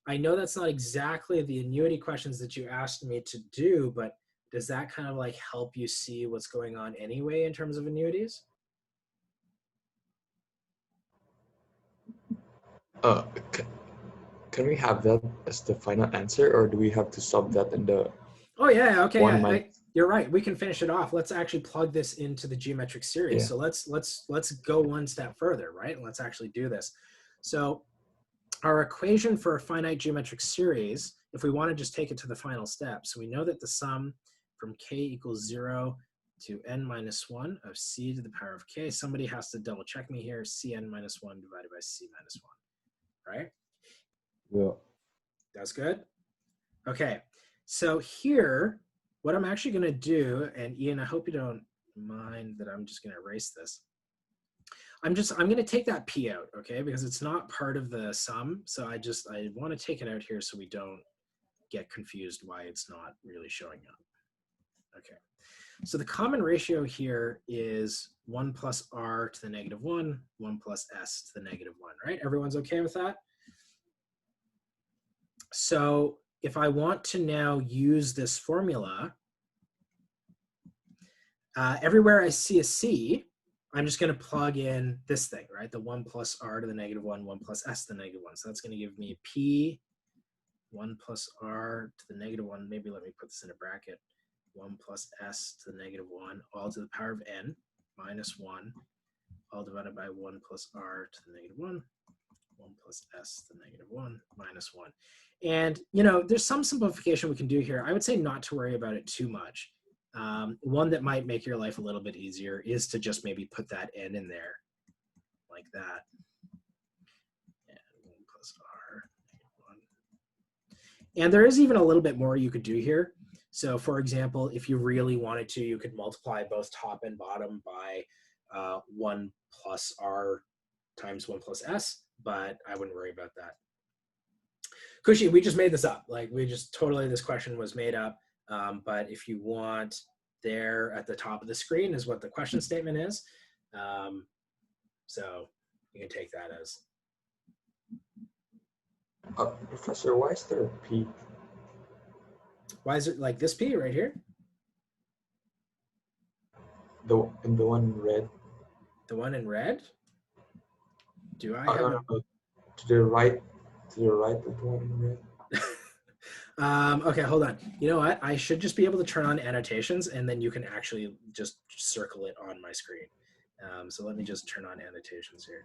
I know that's not exactly the annuity questions that you asked me to do, but does that kind of like help you see what's going on anyway in terms of annuities? Can we have that as the final answer, or do we have to sub that in the... Oh yeah, okay, yeah, you're right. We can finish it off. Let's actually plug this into the geometric series. Yeah. So let's go one step further, right? And let's actually do this. So our equation for a finite geometric series, if we want to just take it to the final step, so we know that the sum from k equals 0 to n minus 1 of c to the power of k. Somebody has to double check me here. Cn minus 1 divided by c minus 1, right? Yeah. That's good. Okay. So here, what I'm actually going to do, and Ian, I hope you don't mind that I'm just going to erase this. I'm going to take that p out, okay, because it's not part of the sum. So I want to take it out here so we don't get confused why it's not really showing up. Okay. So the common ratio here is 1 plus r to the negative 1, 1 plus s to the negative 1, right? Everyone's okay with that? So if I want to now use this formula, everywhere I see a c, I'm just going to plug in this thing, right? The 1 plus r to the negative 1, 1 plus s to the negative 1. So that's going to give me p 1 plus r to the negative 1. Maybe let me put this in a bracket. 1 plus s to the negative 1, all to the power of n, minus 1, all divided by 1 plus r to the negative 1, 1 plus s to the negative 1, minus 1. And, you know, there's some simplification we can do here. I would say not to worry about it too much. One that might make your life a little bit easier is to just maybe put that n in there, like that. And 1 plus r, negative 1. And there is even a little bit more you could do here. So for example, if you really wanted to, you could multiply both top and bottom by 1 plus r times 1 plus s, but I wouldn't worry about that. Kushi, we just made this up. Like we just totally, this question was made up. But if you want, there at the top of the screen is what the question statement is. So you can take that as. Professor, why is there a P? Why is it like this P right here? The one in red. The one in red? Do I have to the right of the one in red? Okay, hold on. You know what? I should just be able to turn on annotations and then you can actually just circle it on my screen. So let me just turn on annotations here.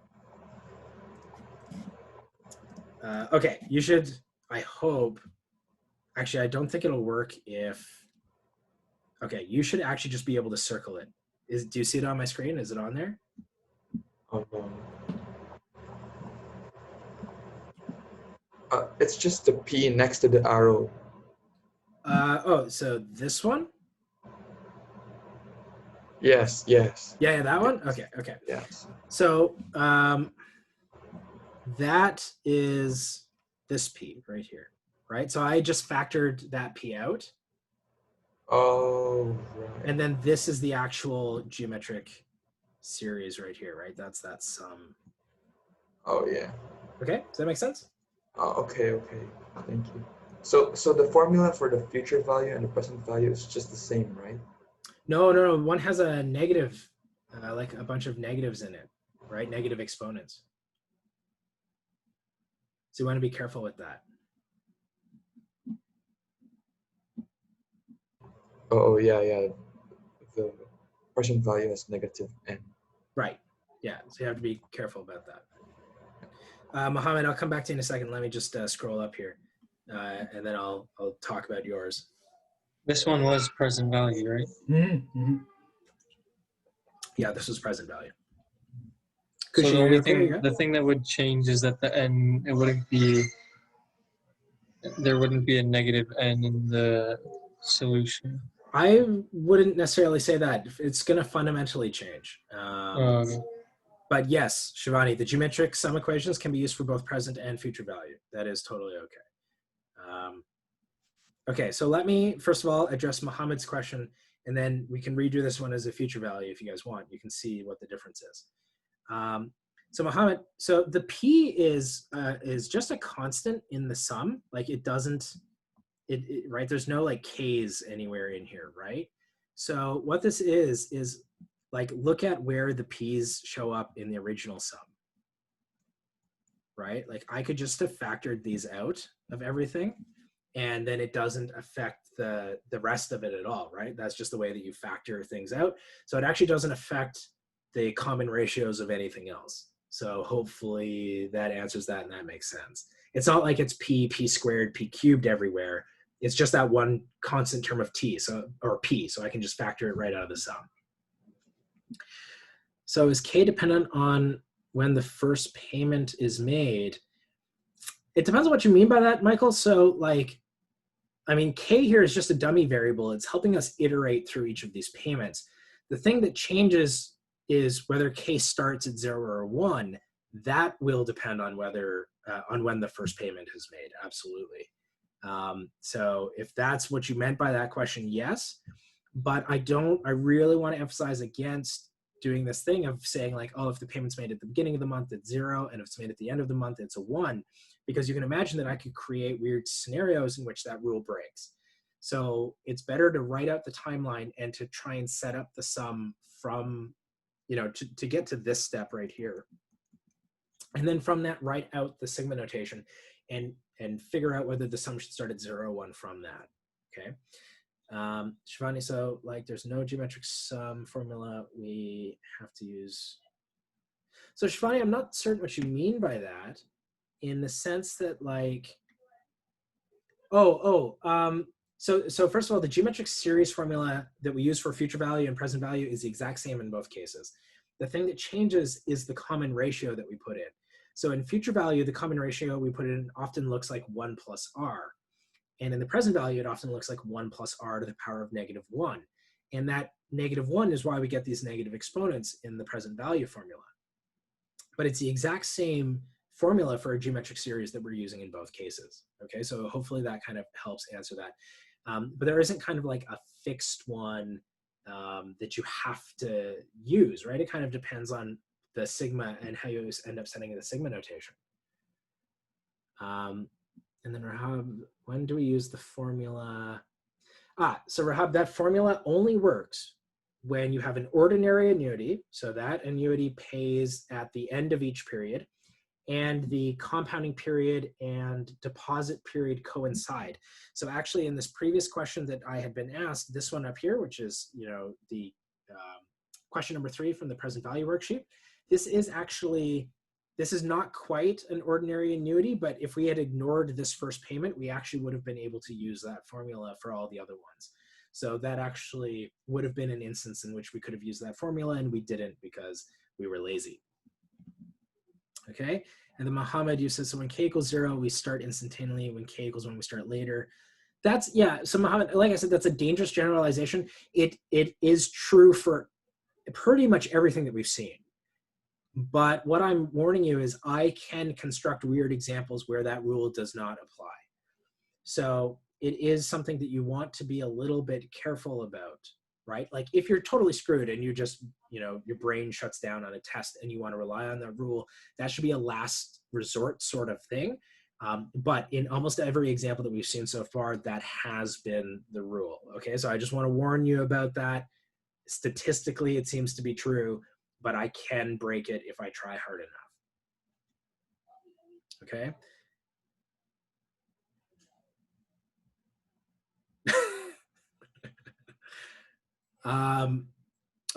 Okay, you should, I hope, actually I don't think it'll work if, okay, you should actually just be able to circle it. Do you see it on my screen? Is it on there? Oh, no. It's just the P next to the arrow. Oh, so this one? Yes, yes. Yeah, that one? Okay, okay. Yes. So that is this P right here, right? So I just factored that P out. Oh, right. And then this is the actual geometric series right here, right? That's that sum. Oh, yeah. Okay, does that make sense? Okay, okay. Thank you. So the formula for the future value and the present value is just the same, right? No, no, no. One has a negative, like a bunch of negatives in it, right? Negative exponents. So you want to be careful with that. Oh, yeah, yeah. The present value has negative n. Right. Yeah. So you have to be careful about that. Mohammed, I'll come back to you in a second. Let me just scroll up here, and then I'll talk about yours. This one was present value, right? Mm-hmm. Yeah, this was present value. So Kushi, the only okay, thing, the thing that would change is that the n, there wouldn't be a negative n in the solution. I wouldn't necessarily say that. It's going to fundamentally change. But yes, Shivani, the geometric sum equations can be used for both present and future value. That is totally okay. Okay, so let me, first of all, address Mohammed's question, and then we can redo this one as a future value if you guys want. You can see what the difference is. So Mohammed, so the P is just a constant in the sum. Like it doesn't, right? There's no like K's anywhere in here, right? So what this is like, look at where the P's show up in the original sum, right? Like I could just have factored these out of everything, and then it doesn't affect the rest of it at all, right? That's just the way that you factor things out. So it actually doesn't affect the common ratios of anything else. So hopefully that answers that and that makes sense. It's not like it's P squared, P cubed everywhere. It's just that one constant term of T, or P, so I can just factor it right out of the sum. So is K dependent on when the first payment is made? It depends on what you mean by that, Michael. So like, I mean, K here is just a dummy variable. It's helping us iterate through each of these payments. The thing that changes is whether K starts at 0 or 1. That will depend on whether, on when the first payment is made, absolutely. So if that's what you meant by that question, yes. But I really want to emphasize against doing this thing of saying like, oh, if the payment's made at the beginning of the month, it's 0, and if it's made at the end of the month, it's a 1, because you can imagine that I could create weird scenarios in which that rule breaks. So it's better to write out the timeline and to try and set up the sum from, you know, to get to this step right here. And then from that, write out the sigma notation and figure out whether the sum should start at 0 or 1 from that, okay? Shivani, so like there's no geometric sum formula we have to use. So Shivani, I'm not certain what you mean by that, in the sense that like, so first of all, the geometric series formula that we use for future value and present value is the exact same in both cases. The thing that changes is the common ratio that we put in. So in future value, the common ratio we put in often looks like 1 plus r. And in the present value, it often looks like 1 plus r to the power of -1. And that -1 is why we get these negative exponents in the present value formula. But it's the exact same formula for a geometric series that we're using in both cases. Okay, so hopefully that kind of helps answer that. But there isn't kind of like a fixed one that you have to use, right? It kind of depends on the sigma and how you end up setting the sigma notation. And then Rahab, when do we use the formula? So Rahab, that formula only works when you have an ordinary annuity. So that annuity pays at the end of each period, and the compounding period and deposit period coincide. So actually in this previous question that I had been asked, this one up here, which is, you know, the question number 3 from the present value worksheet, this is not quite an ordinary annuity, but if we had ignored this first payment, we actually would have been able to use that formula for all the other ones. So that actually would have been an instance in which we could have used that formula, and we didn't because we were lazy. Okay, and then Mohammed, you said, so when K equals 0, we start instantaneously. When K equals 1, we start later. That's, yeah, so Mohammed, like I said, that's a dangerous generalization. It is true for pretty much everything that we've seen. But what I'm warning you is I can construct weird examples where that rule does not apply. So it is something that you want to be a little bit careful about, right? Like if you're totally screwed and you just, you know, your brain shuts down on a test and you want to rely on that rule, that should be a last resort sort of thing. But in almost every example that we've seen so far, that has been the rule. Okay, so I just want to warn you about that. Statistically, it seems to be true, but I can break it if I try hard enough. Okay.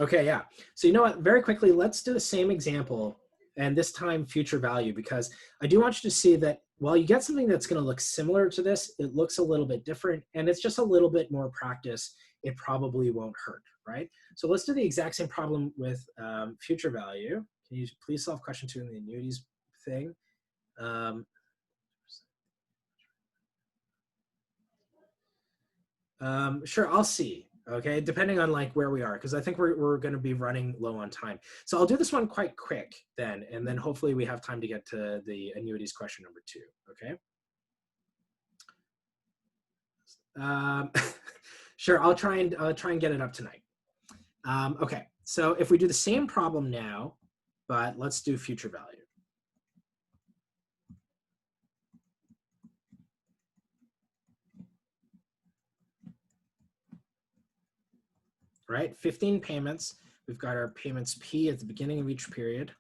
Okay, yeah. So you know what, very quickly, let's do the same example, and this time future value, because I do want you to see that while you get something that's going to look similar to this, it looks a little bit different, and it's just a little bit more practice. It probably won't hurt, right? So let's do the exact same problem with future value. Can you please solve question 2 in the annuities thing? Sure, I'll see. Okay, depending on like where we are, because I think we're going to be running low on time. So I'll do this one quite quick then, and then hopefully we have time to get to the annuities question number 2. Okay. Sure, I'll try and get it up tonight. Okay, so if we do the same problem now, but let's do future value. Right, 15 payments. We've got our payments P at the beginning of each period. ...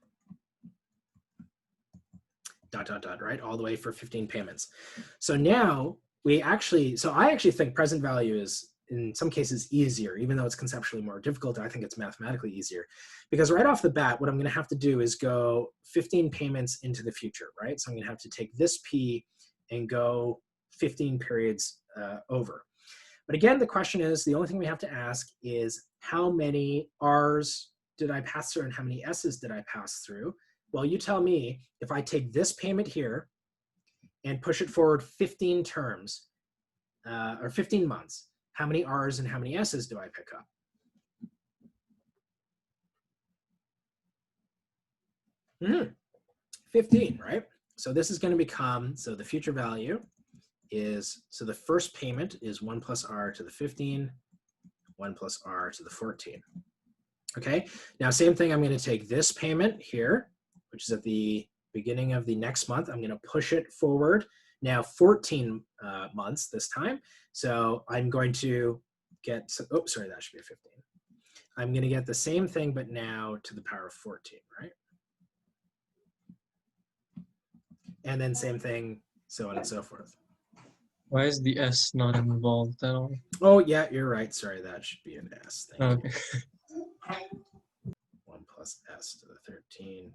right, all the way for 15 payments. So now I actually think present value is in some cases easier, even though it's conceptually more difficult. I think it's mathematically easier, because right off the bat, what I'm going to have to do is go 15 payments into the future, right? So I'm going to have to take this P and go 15 periods over. But again, the question is, the only thing we have to ask is how many R's did I pass through and how many S's did I pass through? Well, you tell me, if I take this payment here and push it forward 15 terms, or 15 months, how many R's and how many S's do I pick up? Mm-hmm. 15, right? So this is going to become, so the future value is, so the first payment is 1 plus R to the 15, 1 plus R to the 14. Okay, now same thing, I'm going to take this payment here, which is at the beginning of the next month. I'm going to push it forward now 14 months this time. So I'm going to get, oh, sorry, that should be a 15. I'm going to get the same thing, but now to the power of 14, right? And then same thing, so on and so forth. Why is the S not involved at all? Oh, yeah, you're right. Sorry, that should be an S. Thank Okay. you. 1 plus S to the 13, ...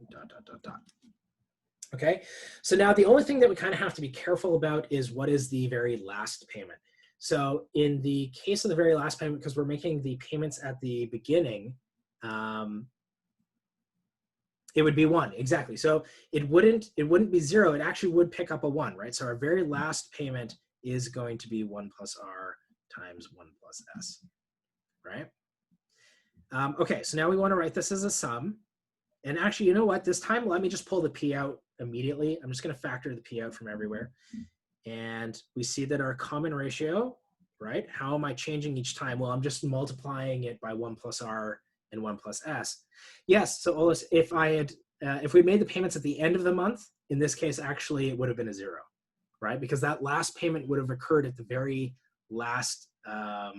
Okay, so now the only thing that we kind of have to be careful about is what is the very last payment. So in the case of the very last payment, because we're making the payments at the beginning, it would be 1, exactly. So it wouldn't be 0, it actually would pick up a 1, right? So our very last payment is going to be 1 plus R times 1 plus S, right? Okay, so now we want to write this as a sum. And actually, you know what? This time, let me just pull the P out immediately. I'm just going to factor the P out from everywhere. And we see that our common ratio, right? How am I changing each time? Well, I'm just multiplying it by 1 plus R and 1 plus S. Yes, so Olis, if we made the payments at the end of the month, in this case, actually, it would have been a 0, right? Because that last payment would have occurred at the very last, at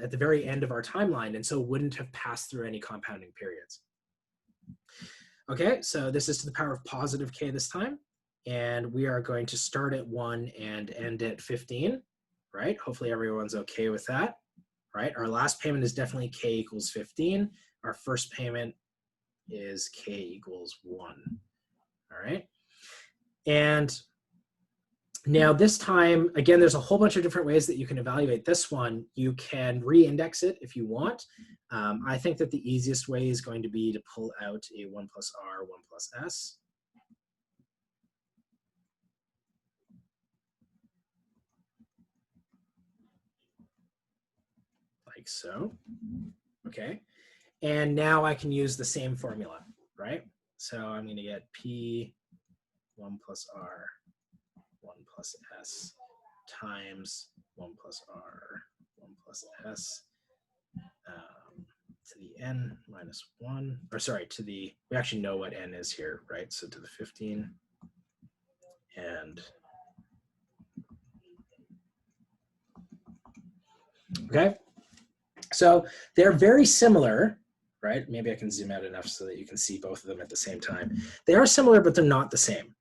the very end of our timeline, and so wouldn't have passed through any compounding periods. Okay, so this is to the power of positive K this time, and we are going to start at 1 and end at 15, right? Hopefully everyone's okay with that, right? Our last payment is definitely K equals 15. Our first payment is K equals 1, all right? And now this time, again, there's a whole bunch of different ways that you can evaluate this one. You can re-index it if you want. I think that the easiest way is going to be to pull out a 1 plus R, 1 plus S. Like so, okay. And now I can use the same formula, right? So I'm going to get P 1 plus R, 1 plus S times 1 plus r, 1 plus s, to the n minus 1, or sorry, to the, we actually know what n is here, right? So to the 15, and okay. So they're very similar, right? Maybe I can zoom out enough so that you can see both of them at the same time. They are similar, but they're not the same,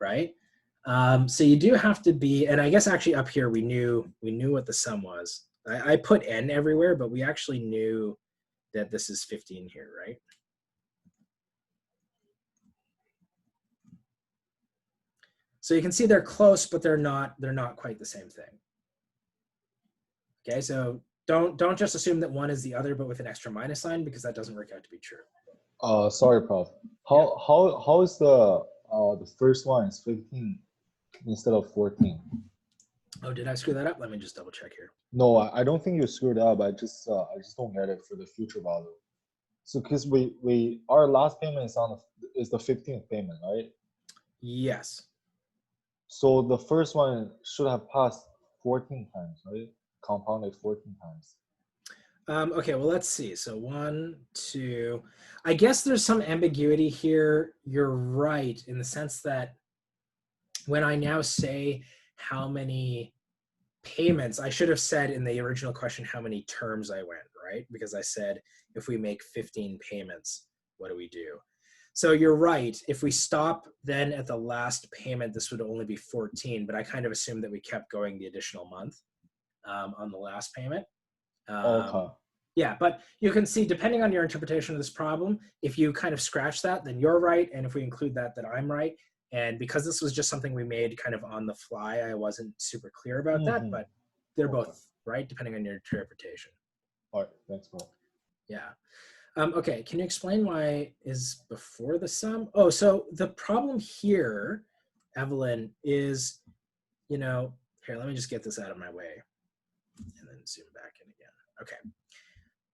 right? So you do have to be, and I guess actually up here we knew what the sum was. I put n everywhere, but we actually knew that this is 15 here, right? So you can see they're close, but they're not quite the same thing. Okay, so don't just assume that one is the other, but with an extra minus sign, because that doesn't work out to be true. Sorry, Prof. How is the first one is 15 instead of 14? Oh, did I screw that up? Let me just double check here. No, I don't think you screwed up. I just don't get it for the future value. So because our last payment is the 15th payment, right? Yes. So the first one should have passed 14 times, right? Compounded 14 times. Okay, well, let's see. So 1, 2, I guess there's some ambiguity here. You're right in the sense that when I now say how many payments, I should have said in the original question how many terms I went, right? Because I said if we make 15 payments, what do we do? So you're right. If we stop then at the last payment, this would only be 14, but I kind of assumed that we kept going the additional month on the last payment. Okay. Yeah, but you can see, depending on your interpretation of this problem, if you kind of scratch that, then you're right. And if we include that, then I'm right. And because this was just something we made kind of on the fly, I wasn't super clear about that, but they're both right, depending on your interpretation. All right, thanks, Paul. Yeah. Okay, can you explain why is before the sum? Oh, so the problem here, Evelyn, is, here, let me just get this out of my way and then zoom back in again. Okay.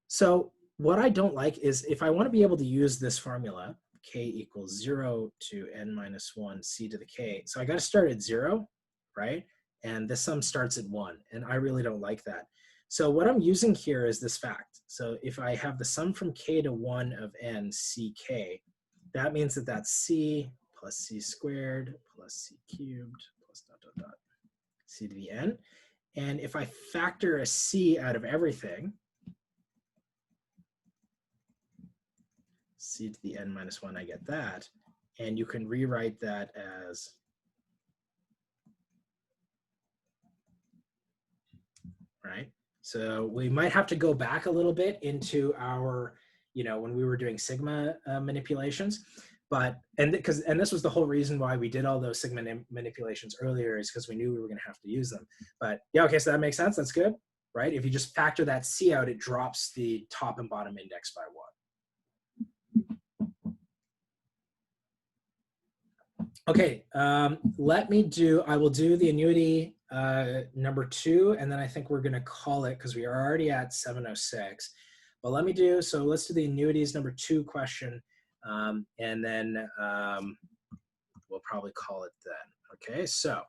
So what I don't like is if I want to be able to use this formula, k equals 0 to n minus 1 c to the k. So I got to start at 0, right? And this sum starts at 1, and I really don't like that. So what I'm using here is this fact. So if I have the sum from k to 1 of n, ck, that means that that's c plus c squared plus c cubed plus dot, dot, dot, c to the n. And if I factor a c out of everything, c to the n minus 1, I get that. And you can rewrite that as right. So we might have to go back a little bit into our, when we were doing sigma manipulations, but, and this was the whole reason why we did all those sigma manipulations earlier, is because we knew we were going to have to use them. But yeah, okay, so that makes sense. That's good, right? If you just factor that c out, it drops the top and bottom index by 1. Okay, I will do the annuity number 2, and then I think we're gonna call it because we are already at 7:06. But let's do the annuities number 2 question, and then we'll probably call it then. Okay, so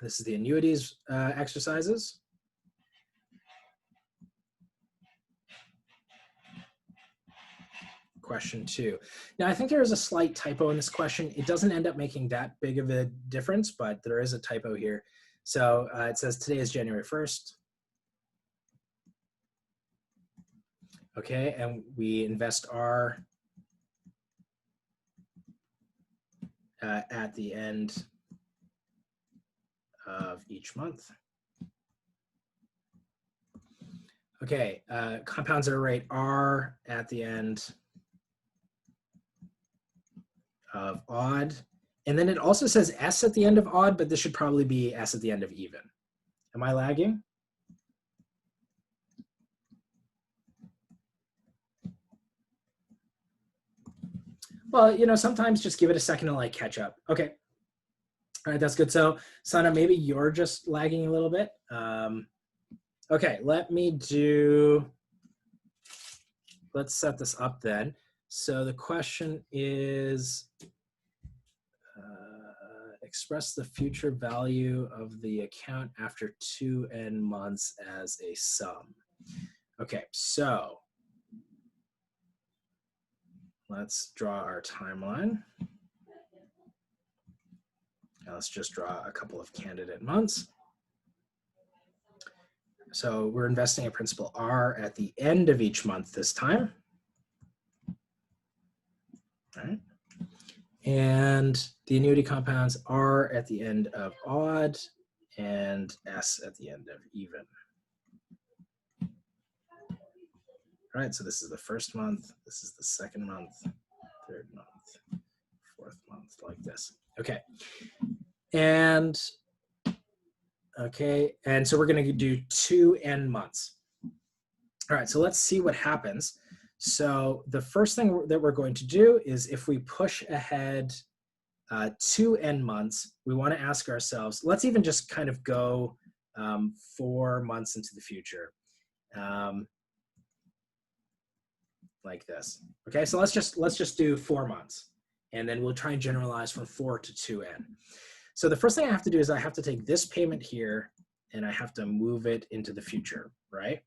this is the annuities exercises. Question 2. Now, I think there is a slight typo in this question. It doesn't end up making that big of a difference, but there is a typo here. So it says today is January 1st. Okay, and we invest R at the end of each month. Okay, compounds at a rate R at the end of odd. And then it also says S at the end of odd, but this should probably be S at the end of even. Am I lagging? Well, sometimes just give it a second to like catch up. Okay. All right, that's good. So Sana, maybe you're just lagging a little bit. Okay, let's set this up then. So the question is, express the future value of the account after 2n months as a sum. Okay, so let's draw our timeline. Now let's just draw a couple of candidate months. So we're investing a principal R at the end of each month this time. All right. And the annuity compounds are at the end of odd and S at the end of even. All right, so this is the first month, this is the second month, third month, fourth month, like this. Okay. And so we're going to do 2n months. All right, so let's see what happens. So the first thing that we're going to do is if we push ahead 2n months, we want to ask ourselves, let's even just kind of go 4 months into the future, like this. Okay, so let's just do 4 months, and then we'll try and generalize from 4 to 2n. So the first thing I have to do is I have to take this payment here, and I have to move it into the future, right?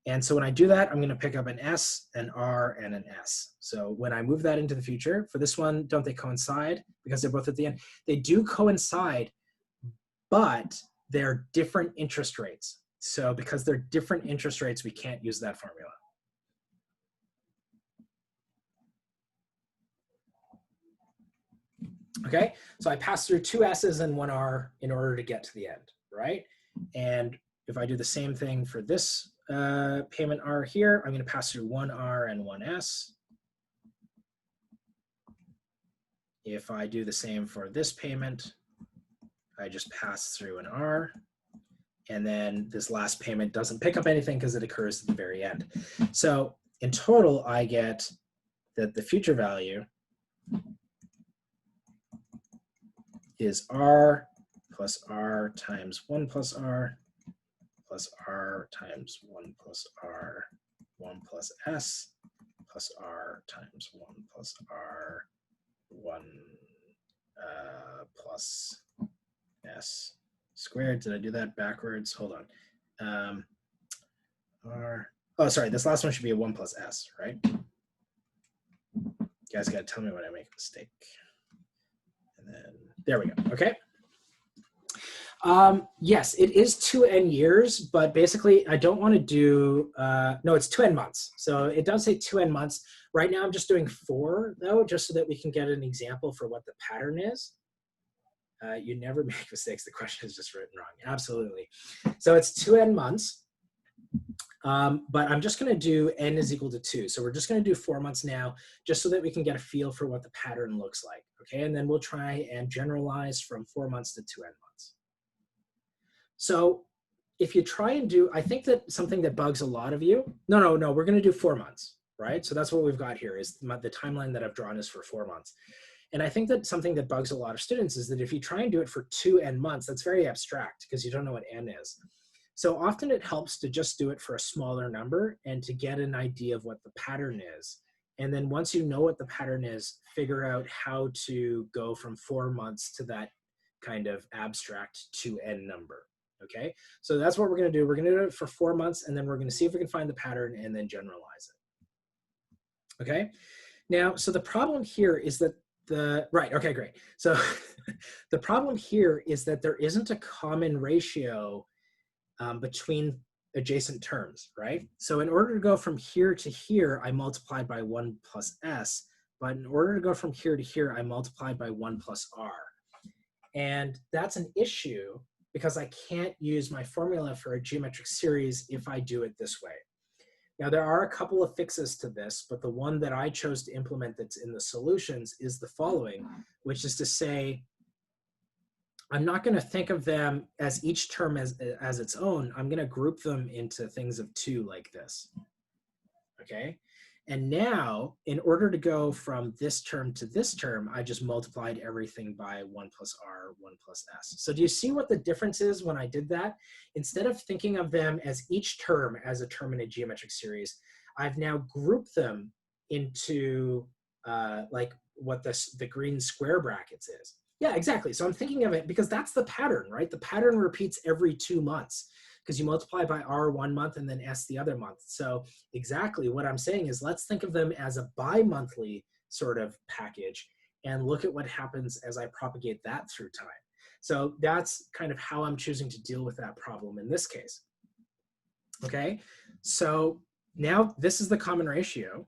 And so when I do that, I'm going to pick up an S, an R, and an S. So when I move that into the future, for this one, don't they coincide? Because they're both at the end. They do coincide, but they're different interest rates. So because they're different interest rates, we can't use that formula. Okay, so I pass through 2 S's and 1 R in order to get to the end, right? And if I do the same thing for this payment R here, I'm going to pass through 1 R and 1 S. If I do the same for this payment, I just pass through an R. And then this last payment doesn't pick up anything because it occurs at the very end. So in total, I get that the future value is R plus R times 1 plus R plus R times 1 plus R, 1 plus S plus R times 1 plus R, 1 plus S squared. Did I do that backwards? Hold on. Oh, sorry, this last one should be a 1 plus S, right? You guys gotta tell me when I make a mistake. And then, there we go, okay? Yes, it is 2n years, but basically I don't want to do, no, it's 2n months. So it does say 2n months. Right now I'm just doing 4 though, just so that we can get an example for what the pattern is. You never make mistakes. The question is just written wrong. Absolutely. So it's 2n months, but I'm just going to do n is equal to 2. So we're just going to do 4 months now, just so that we can get a feel for what the pattern looks like. Okay, and then we'll try and generalize from 4 months to 2n months. So if you try and do, I think that something that bugs a lot of you, no, we're going to do 4 months, right? So that's what we've got here is the timeline that I've drawn is for 4 months. And I think that something that bugs a lot of students is that if you try and do it for 2n months, that's very abstract because you don't know what n is. So often it helps to just do it for a smaller number and to get an idea of what the pattern is. And then once you know what the pattern is, figure out how to go from 4 months to that kind of abstract 2n number. Okay, so that's what we're going to do. We're going to do it for 4 months, and then we're going to see if we can find the pattern and then generalize it. Okay, now, so the problem here is that okay, great. So the problem here is that there isn't a common ratio between adjacent terms, right? So in order to go from here to here, I multiplied by 1 plus S, but in order to go from here to here, I multiplied by 1 plus R. And that's an issue because I can't use my formula for a geometric series if I do it this way. Now, there are a couple of fixes to this, but the one that I chose to implement that's in the solutions is the following, which is to say, I'm not going to think of them as each term as its own. I'm going to group them into things of 2 like this, okay? And now, in order to go from this term to this term, I just multiplied everything by 1 plus R, 1 plus S. So do you see what the difference is when I did that? Instead of thinking of them as each term as a term in a geometric series, I've now grouped them into like what the green square brackets is. Yeah, exactly. So I'm thinking of it because that's the pattern, right? The pattern repeats every 2 months because you multiply by R 1 month and then S the other month. So exactly what I'm saying is let's think of them as a bi-monthly sort of package and look at what happens as I propagate that through time. So that's kind of how I'm choosing to deal with that problem in this case. Okay, so now this is the common ratio.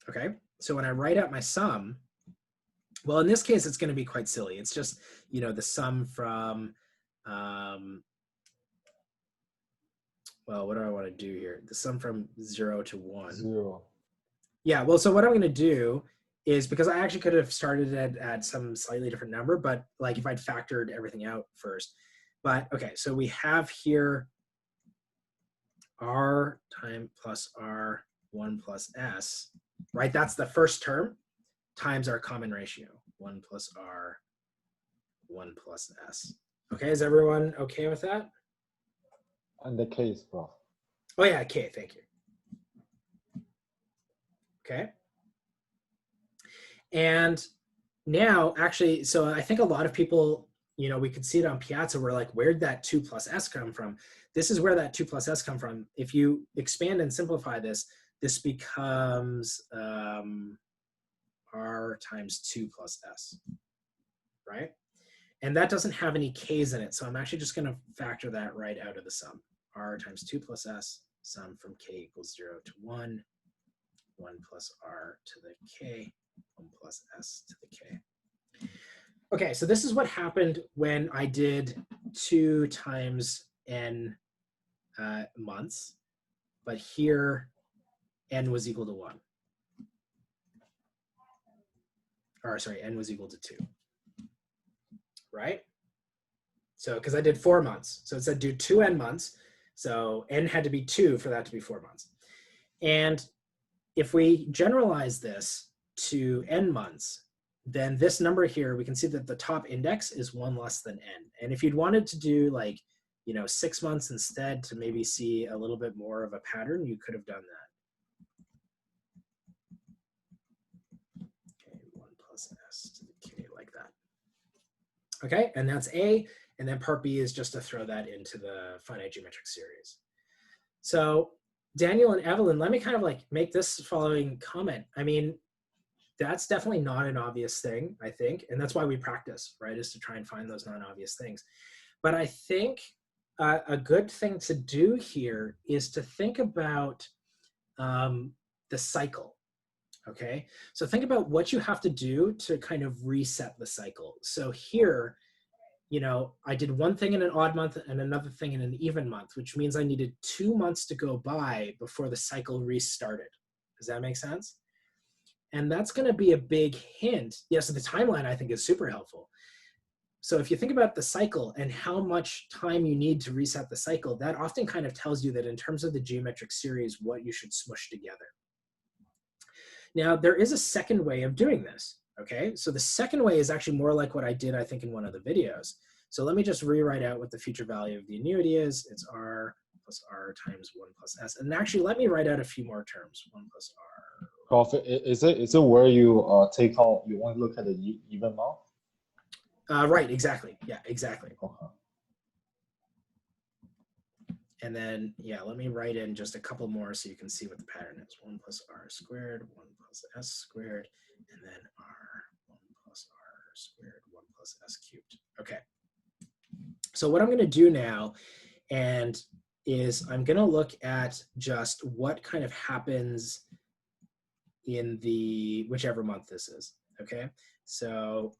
Okay, so when I write out my sum, well, in this case, it's going to be quite silly. It's just, you know, the sum from, well, what do I want to do here? The sum from 0 to 1. 0. Yeah, well, so what I'm going to do is, because I actually could have started it at some slightly different number, but like if I'd factored everything out first. But okay, so we have here R time plus R1 plus S, right? That's the first term times our common ratio, 1 plus R, 1 plus S. Okay, is everyone okay with that? And the case, bro. Oh yeah, K, thank you. Okay. And now, actually, so I think a lot of people, you know, we could see it on Piazza, we're like, where'd that 2 plus S come from? This is where that 2 plus S come from. If you expand and simplify this, this becomes R times 2 plus S, right? And that doesn't have any K's in it, so I'm actually just gonna factor that right out of the sum. R times 2 plus S, sum from K equals 0 to 1, 1 plus R to the K, 1 plus S to the K. Okay, so this is what happened when I did 2 times n months, but here n was equal to 1. Or sorry, n was equal to 2, right? So, because I did 4 months. So it said do 2n months. So n had to be 2 for that to be 4 months. And if we generalize this to n months, then this number here, we can see that the top index is 1 less than n. And if you'd wanted to do like, you know, 6 months instead to maybe see a little bit more of a pattern, you could have done that. Okay, 1 plus S to the K like that. Okay, and that's A. And then part B is just to throw that into the finite geometric series. So Daniel and Evelyn, let me kind of like make this following comment. I mean, that's definitely not an obvious thing, I think. And that's why we practice, right, is to try and find those non-obvious things. But I think a good thing to do here is to think about the cycle, okay? So think about what you have to do to kind of reset the cycle. So here, you know, I did one thing in an odd month and another thing in an even month, which means I needed 2 months to go by before the cycle restarted. Does that make sense? And that's going to be a big hint. Yes, the timeline I think is super helpful. So if you think about the cycle and how much time you need to reset the cycle, that often kind of tells you that in terms of the geometric series, what you should smush together. Now, there is a second way of doing this, okay? So the second way is actually more like what I did, I think, in one of the videos. So let me just rewrite out what the future value of the annuity is. It's R plus R times 1 plus S. And actually, let me write out a few more terms. 1 plus R. Prof, is it where you take out, you want to look at the even month? Right, exactly. Yeah, exactly. Okay. And then, yeah, let me write in just a couple more so you can see what the pattern is. 1 plus R squared, 1 plus S squared, and then R, 1 plus R squared, 1 plus S cubed. Okay. So what I'm going to do now is I'm going to look at just what kind of happens in the whichever month this is. Okay. So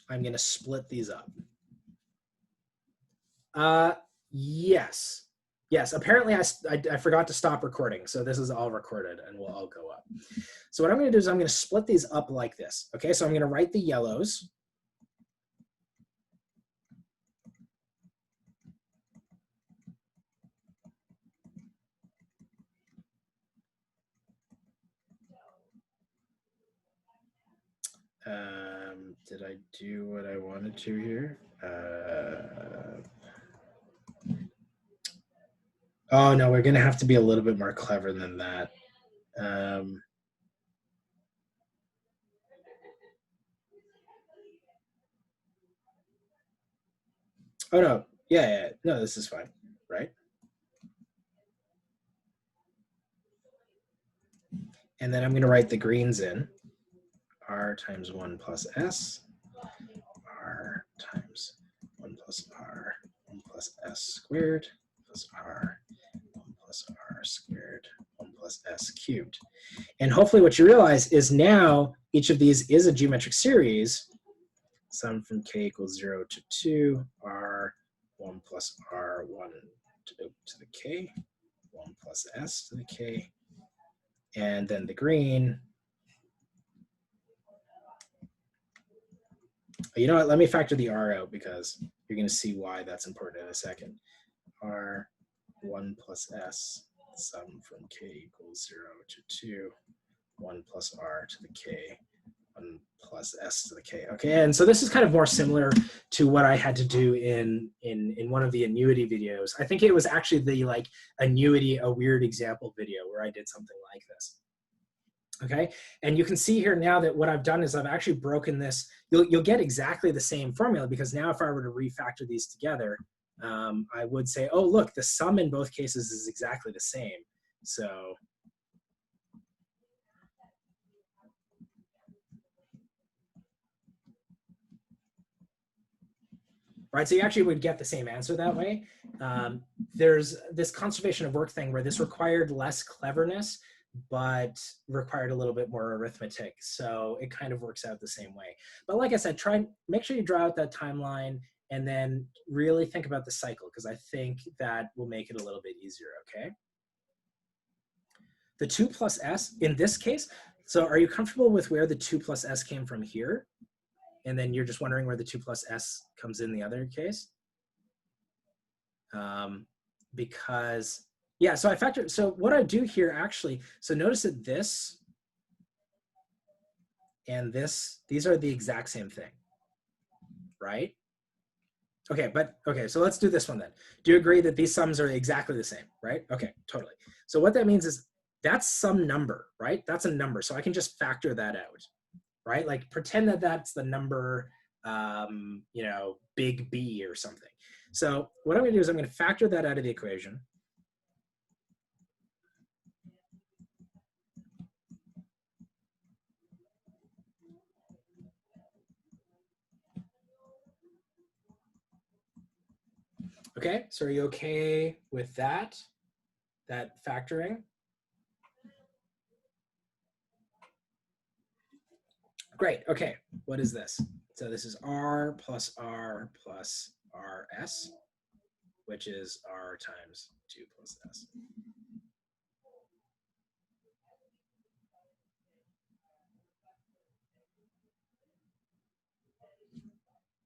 I'm going to split these up. Yes. Yes, apparently I forgot to stop recording, so this is all recorded and will all go up. So what I'm going to do is I'm going to split these up like this. Okay, so I'm going to write the yellows. Did I do what I wanted to here? Oh no, we're gonna have to be a little bit more clever than that. Oh no, yeah, no, this is fine, right? And then I'm going to write the greens in. R times 1 plus S, R times 1 plus R, 1 plus S squared, plus R, 1 plus R squared, 1 plus S cubed. And hopefully what you realize is now each of these is a geometric series. Sum from k equals 0 to 2, R, 1 plus R, 1 to the k, 1 plus S to the k, and then the green. You know what, let me factor the R out because you're going to see why that's important in a second. R, 1 plus S, sum from k equals 0 to 2, 1 plus R to the k, 1 plus S to the k. Okay, and so this is kind of more similar to what I had to do in one of the annuity videos. I think it was actually the like annuity, a weird example video where I did something like this. Okay, and you can see here now that what I've done is I've actually broken this. You'll get exactly the same formula because now if I were to refactor these together, I would say, oh, look, the sum in both cases is exactly the same. So right, so you actually would get the same answer that way. There's this conservation of work thing where this required less cleverness, but required a little bit more arithmetic. So it kind of works out the same way. But like I said, make sure you draw out that timeline and then really think about the cycle because I think that will make it a little bit easier, okay? The 2 plus S, in this case, so are you comfortable with where the 2 plus S came from here? And then you're just wondering where the 2 plus S comes in the other case? Because, yeah, so I factor, so what I do here actually, so notice that this and this, these are the exact same thing, right? Okay, okay, so let's do this one then. Do you agree that these sums are exactly the same, right? Okay, totally. So what that means is that's some number, right? That's a number, so I can just factor that out, right? Like pretend that that's the number, you know, big B or something. So what I'm gonna do is I'm gonna factor that out of the equation. Okay, so are you okay with that factoring? Great, okay, what is this? So this is R plus RS, which is R times 2 plus S.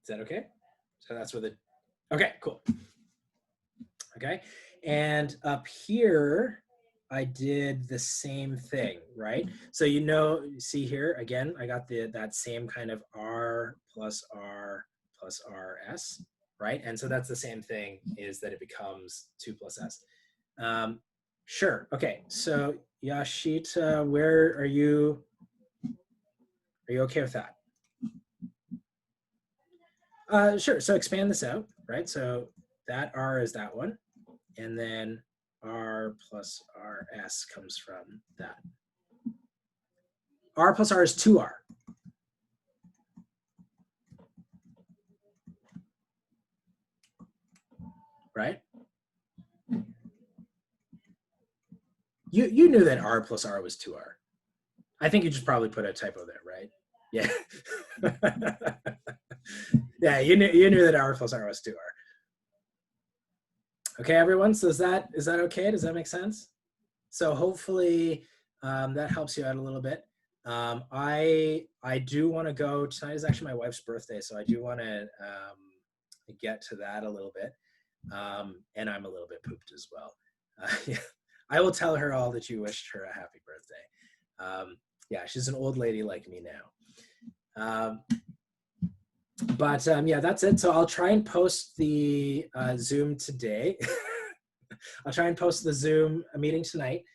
Is that okay? So that's where the, okay, cool. Okay, and up here, I did the same thing, right? So you know, see here, again, I got that same kind of R plus RS, right? And so that's the same thing, is that it becomes 2 plus S. Sure, okay, so Yashita, where are you okay with that? Sure, so expand this out, right? So that R is that one, and then R plus RS comes from that. R plus R is 2R. Right? You knew that R plus R was 2R. I think you just probably put a typo there, right? Yeah. Yeah, you knew that R plus R was 2R. Okay, everyone, so is that okay? Does that make sense? So hopefully that helps you out a little bit. I do want to go, tonight is actually my wife's birthday, so I do want to get to that a little bit. And I'm a little bit pooped as well. Yeah, I will tell her all that you wished her a happy birthday. Yeah, she's an old lady like me now. But yeah, that's it. So I'll try and post the Zoom today. I'll try and post the Zoom meeting tonight.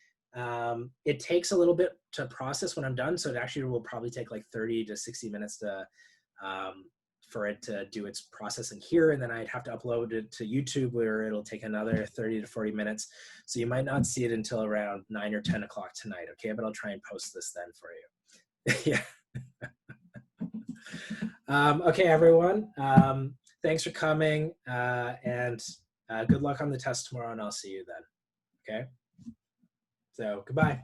It takes a little bit to process when I'm done, so it actually will probably take like 30 to 60 minutes to for it to do its processing here, and then I'd have to upload it to YouTube where it'll take another 30 to 40 minutes. So you might not see it until around 9 or 10 o'clock tonight, okay? But I'll try and post this then for you. Yeah. Okay, everyone. Thanks for coming, and good luck on the test tomorrow, and I'll see you then. Okay? So, goodbye.